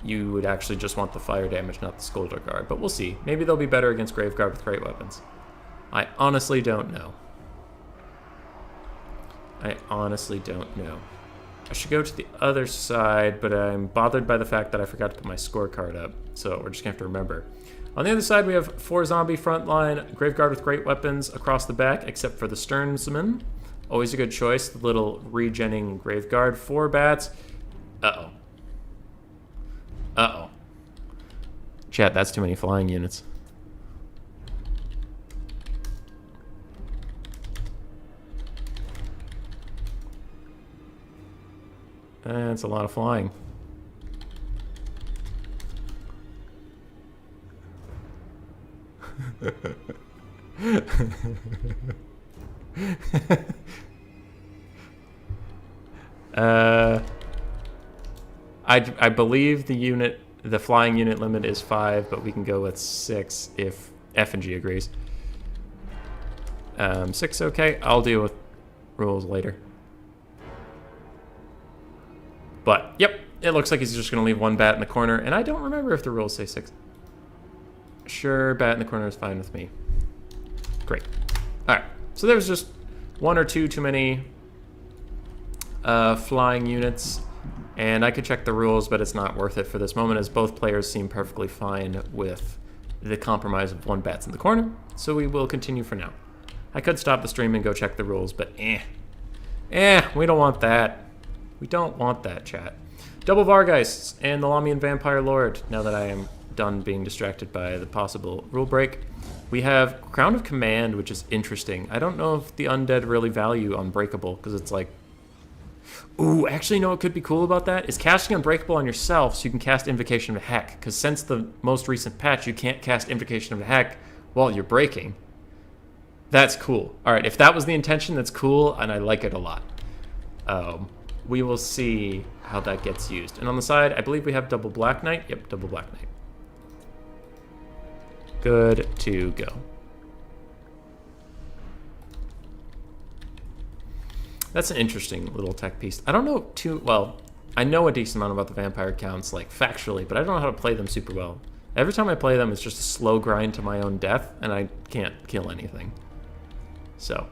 you would actually just want the fire damage, not the Skolder Guard. But we'll see. Maybe they'll be better against Graveguard with great weapons. I honestly don't know. I should go to the other side, but I'm bothered by the fact that I forgot to put my scorecard up. So we're just going to have to remember. On the other side, we have 4 zombie frontline, Graveguard with great weapons across the back, except for the Sternsman. Always a good choice, the little regenning Graveguard. 4 bats. Uh-oh. Uh-oh. Chat, that's too many flying units. That's a lot of flying. I believe the flying unit limit is 5, but we can go with 6 if F and G agrees. 6, okay. I'll deal with rules later. But, yep, it looks like he's just going to leave 1 bat in the corner, and I don't remember if the rules say 6. Sure, bat in the corner is fine with me. Great. All right, so there's just 1 or 2 too many flying units, and I could check the rules, but it's not worth it for this moment, as both players seem perfectly fine with the compromise of 1 bats in the corner, so we will continue for now. I could stop the stream and go check the rules, but we don't want that. We don't want that, chat. Double Vargeists and the Lamian Vampire Lord, now that I am done being distracted by the possible rule break. We have Crown of Command, which is interesting. I don't know if the undead really value Unbreakable, because it's like... Ooh, actually, you know what could be cool about that? Is casting Unbreakable on yourself so you can cast Invocation of Heck, because since the most recent patch, you can't cast Invocation of Heck while you're breaking. That's cool. Alright, if that was the intention, that's cool, and I like it a lot. We will see how that gets used. And on the side, I believe we have double Black Knight. Yep, double Black Knight. Good to go. That's an interesting little tech piece. I don't know too well. I know a decent amount about the vampire counts, like factually, but I don't know how to play them super well. Every time I play them, it's just a slow grind to my own death, and I can't kill anything. So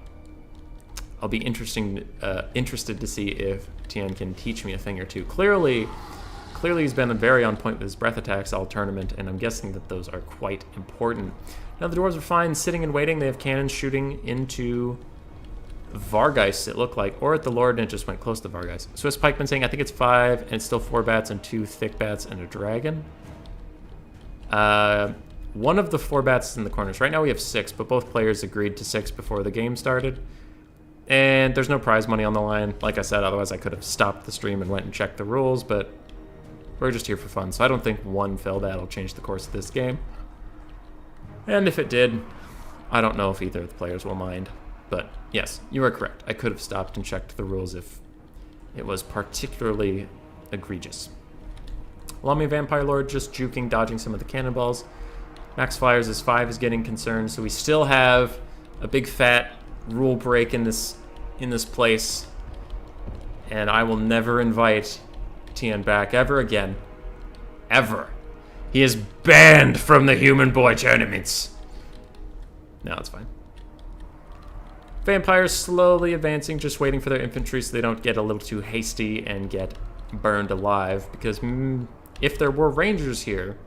I'll be interested to see if Tien can teach me a thing or two. Clearly he's been very on point with his breath attacks all tournament, and I'm guessing that those are quite important. Now the dwarves are fine, sitting and waiting. They have cannons shooting into Vargeist, it looked like, or at the Lord, and it just went close to Vargeist. Swiss Pikeman saying, I think it's 5, and it's still 4 bats and 2 thick bats and a dragon. One of the 4 bats is in the corners. Right now we have 6, but both players agreed to 6 before the game started. And there's no prize money on the line. Like I said, otherwise I could have stopped the stream and went and checked the rules, but we're just here for fun. So I don't think 1 fail bat will change the course of this game. And if it did, I don't know if either of the players will mind. But yes, you are correct. I could have stopped and checked the rules if it was particularly egregious. Lamian Vampire Lord just juking, dodging some of the cannonballs. Max Flyers is 5 is getting concerned, so we still have a big fat rule break in this place, and I will never invite Tien back ever again. Ever. He is banned from the Human Boy tournaments. No, it's fine. Vampires slowly advancing, just waiting for their infantry so they don't get a little too hasty and get burned alive, because if there were rangers here,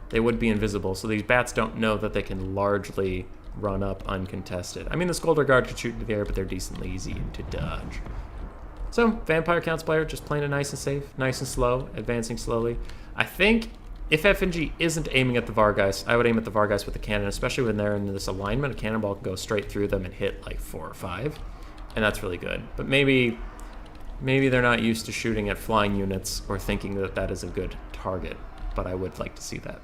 they would be invisible, so these bats don't know that they can largely run up uncontested. I mean, the Scolder Guard could shoot into the air, but they're decently easy to dodge. So, Vampire Counts player just playing it nice and safe, nice and slow, advancing slowly. I think if FNG isn't aiming at the Vargeist, I would aim at the Vargeist with the cannon, especially when they're in this alignment. A cannonball can go straight through them and hit like 4 or 5, and that's really good. But maybe they're not used to shooting at flying units or thinking that that is a good target, but I would like to see that.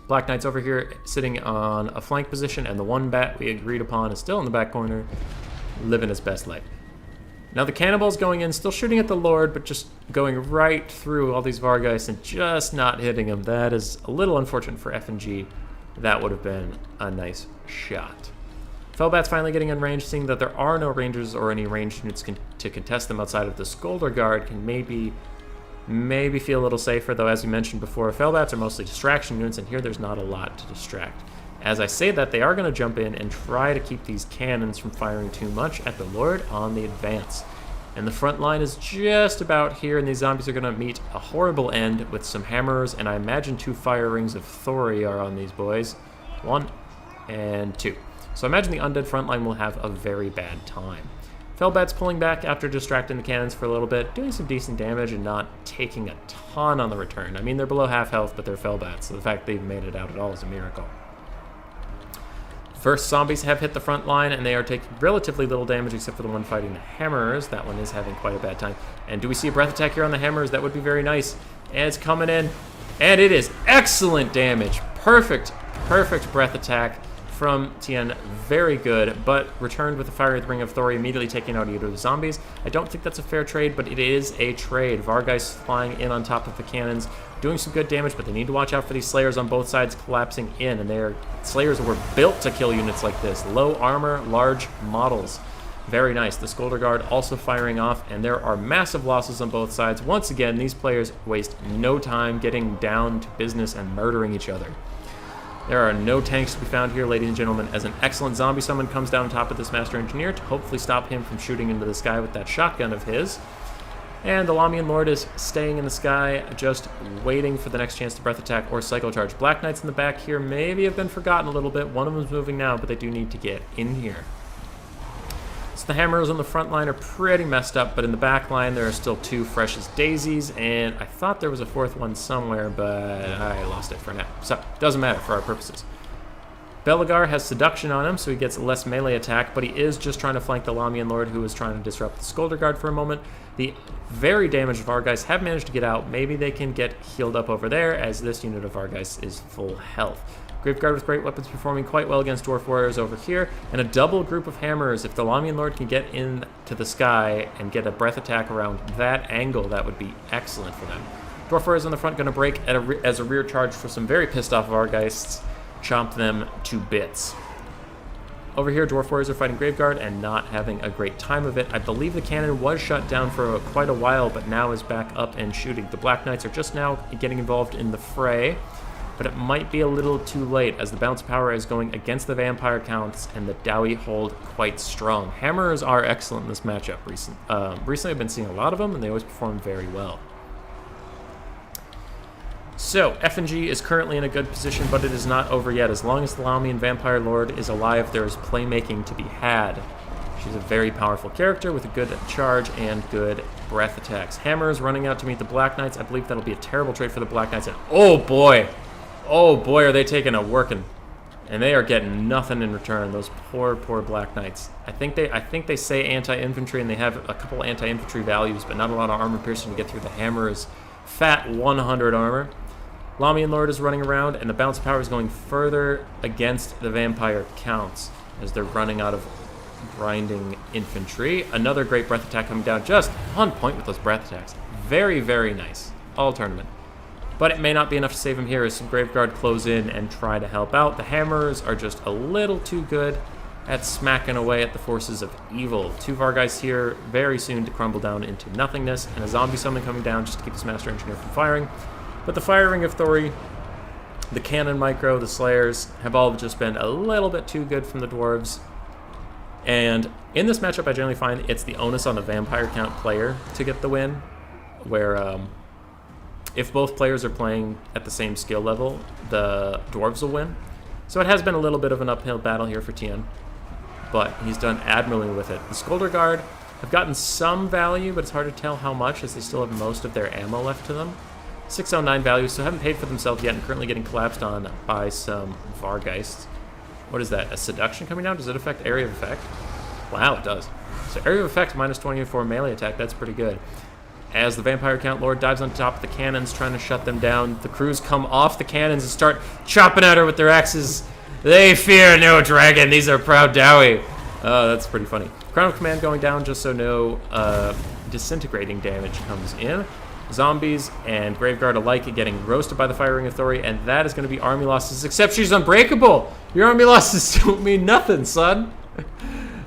Black Knight's over here sitting on a flank position, and the 1 bat we agreed upon is still in the back corner, living his best life. Now the cannonball's going in, still shooting at the Lord, but just going right through all these Vargeists and just not hitting him. That is a little unfortunate for FNG. That would have been a nice shot. Fellbat's finally getting in range, seeing that there are no rangers or any ranged units to contest them outside of the Scolder Guard, can maybe feel a little safer, though as we mentioned before, Fellbats are mostly distraction units, and here there's not a lot to distract. As I say that, they are going to jump in and try to keep these cannons from firing too much at the Lord on the advance. And the front line is just about here, and these zombies are going to meet a horrible end with some hammers, and I imagine 2 fire rings of Thori are on these boys. 1 and 2. So I imagine the undead front line will have a very bad time. Fellbat's pulling back after distracting the cannons for a little bit, doing some decent damage and not taking a ton on the return. I mean, they're below half health, but they're Fellbats, so the fact they've made it out at all is a miracle. First zombies have hit the front line, and they are taking relatively little damage except for the one fighting the hammers. That one is having quite a bad time. And do we see a breath attack here on the hammers? That would be very nice. And it's coming in, and it is excellent damage. Perfect breath attack from Tien. Very good, but returned with the fire ring of Thori, immediately taking out either of the zombies. I don't think that's a fair trade, but it is a trade. Vargeist flying in on top of the cannons, doing some good damage, but they need to watch out for these Slayers on both sides collapsing in, and Slayers were built to kill units like this. Low armor, large models. Very nice. The Skolder Guard also firing off, and there are massive losses on both sides. Once again, these players waste no time getting down to business and murdering each other. There are no tanks to be found here, ladies and gentlemen, as an excellent zombie summon comes down on top of this Master Engineer to hopefully stop him from shooting into the sky with that shotgun of his. And the Lamian Lord is staying in the sky, just waiting for the next chance to breath attack or cycle charge. Black Knights in the back here maybe have been forgotten a little bit. One of them is moving now, but they do need to get in here. So the hammers on the front line are pretty messed up, but in the back line there are still 2 fresh as daisies, and I thought there was a 4th one somewhere, but I lost it for now. So, doesn't matter for our purposes. Belagar has Seduction on him, so he gets less melee attack, but he is just trying to flank the Lamian Lord, who is trying to disrupt the Skolder Guard for a moment. The very damaged Vargeist have managed to get out. Maybe they can get healed up over there, as this unit of Vargeist is full health. Graveguard with great weapons performing quite well against Dwarf Warriors over here, and a double group of hammers. If the Lamian Lord can get into the sky and get a breath attack around that angle, that would be excellent for them. Dwarf Warriors on the front going to break as a rear charge for some very pissed off Vargeists. Chomp them to bits. Over here, Dwarf Warriors are fighting Graveguard and not having a great time of it. I believe the cannon was shut down for quite a while, but now is back up and shooting. The Black Knights are just now getting involved in the fray, but it might be a little too late as the bounce power is going against the vampire counts and the Dowie hold quite strong. Hammers are excellent in this matchup. Recently I've been seeing a lot of them, and they always perform very well. So, F&G is currently in a good position, but it is not over yet. As long as the Lamian Vampire Lord is alive, there is playmaking to be had. She's a very powerful character with a good charge and good breath attacks. Hammers running out to meet the Black Knights. I believe that'll be a terrible trade for the Black Knights. And oh boy, are they taking a working. And they are getting nothing in return. Those poor Black Knights. I think they say anti-infantry, and they have a couple anti-infantry values, but not a lot of armor piercing to get through. The hammer is fat 100 armor. Lamian Lord is running around, and the bounce power is going further against the vampire counts as they're running out of grinding infantry. Another great breath attack coming down, just on point with those breath attacks. Very, very nice. All tournament. But it may not be enough to save him here as some Graveguard close in and try to help out. The hammers are just a little too good at smacking away at the forces of evil. 2 Vargeists here very soon to crumble down into nothingness, and a zombie summon coming down just to keep this Master Engineer from firing. But the Fire Ring of Thori, the Cannon Micro, the Slayers have all just been a little bit too good from the Dwarves. And in this matchup, I generally find it's the onus on the Vampire Count player to get the win, where if both players are playing at the same skill level, the Dwarves will win. So it has been a little bit of an uphill battle here for Tien, but he's done admirably with it. The Skolder Guard have gotten some value, but it's hard to tell how much as they still have most of their ammo left to them. 609 value, so haven't paid for themselves yet and currently getting collapsed on by some Vargeists. What is that? A Seduction coming down? Does it affect area of effect? Wow, it does. So area of effect minus 24 melee attack, that's pretty good. As the Vampire Count Lord dives on top of the cannons, trying to shut them down, the crews come off the cannons and start chopping at her with their axes. They fear no dragon, these are proud Dowie. Oh, that's pretty funny. Crown of Command going down just so no disintegrating damage comes in. Zombies and Graveguard alike getting roasted by the Fire Ring of Thori, and that is going to be army losses, except she's unbreakable! Your army losses don't mean nothing, son!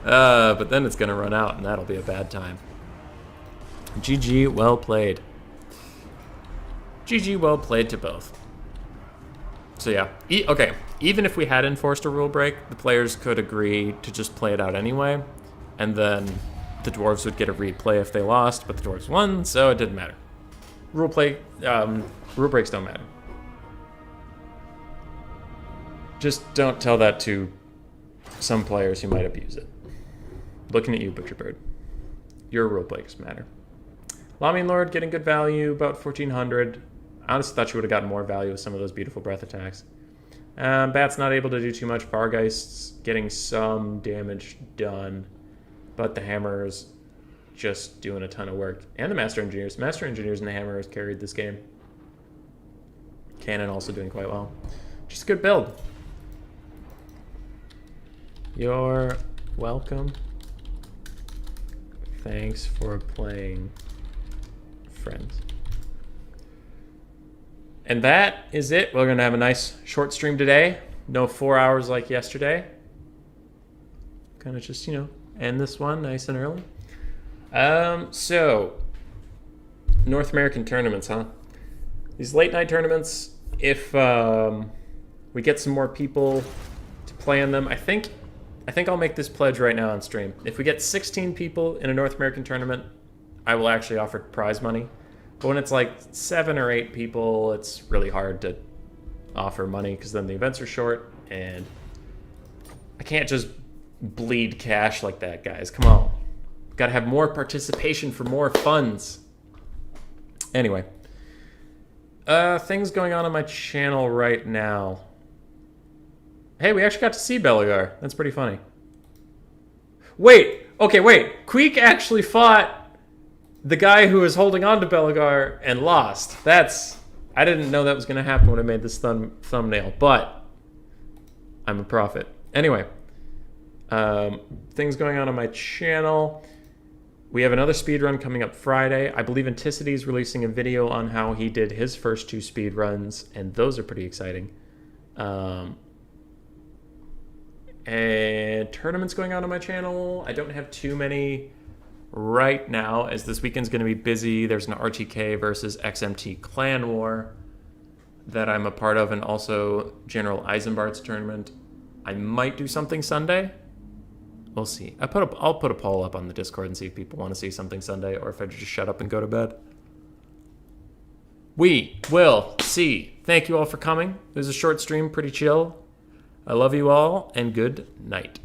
But then it's going to run out, and that'll be a bad time. GG, well played. GG, well played to both. So yeah, okay, even if we had enforced a rule break, the players could agree to just play it out anyway, and then the dwarves would get a replay if they lost, but the dwarves won, so it didn't matter. Rule breaks don't matter. Just don't tell that to some players who might abuse it. Looking at you, Butcherbird. Your rule breaks matter. Lamian Lord getting good value, about 1400. I honestly thought you would have gotten more value with some of those beautiful breath attacks. Bat's not able to do too much. Fargeist's getting some damage done, but the Hammer's just doing a ton of work. And the Master Engineers. Master Engineers and the Hammers carried this game. Cannon also doing quite well. Just a good build. You're welcome. Thanks for playing, friends. And that is it. We're going to have a nice short stream today. No 4 hours like yesterday. Kind of just, end this one nice and early. So, North American tournaments, huh? These late night tournaments, if we get some more people to play in them, I think I'll make this pledge right now on stream. If we get 16 people in a North American tournament, I will actually offer prize money. But when it's like 7 or 8 people, it's really hard to offer money because then the events are short and I can't just bleed cash like that, guys. Come on. Got to have more participation for more funds. Anyway. Things going on my channel right now. Hey, we actually got to see Belagar. That's pretty funny. Wait. Queek actually fought the guy who was holding on to Belagar and lost. I didn't know that was going to happen when I made this thumbnail, but I'm a prophet. Anyway, things going on my channel. We have another speedrun coming up Friday. I believe Anticity is releasing a video on how he did his first 2 speedruns, and those are pretty exciting. And tournaments going on my channel. I don't have too many right now, as this weekend's going to be busy. There's an RTK versus XMT Clan War that I'm a part of, and also General Eisenbart's tournament. I might do something Sunday. We'll see. I'll put a poll up on the Discord and see if people want to see something Sunday, or if I just shut up and go to bed. We will see. Thank you all for coming. It was a short stream, pretty chill. I love you all, and good night.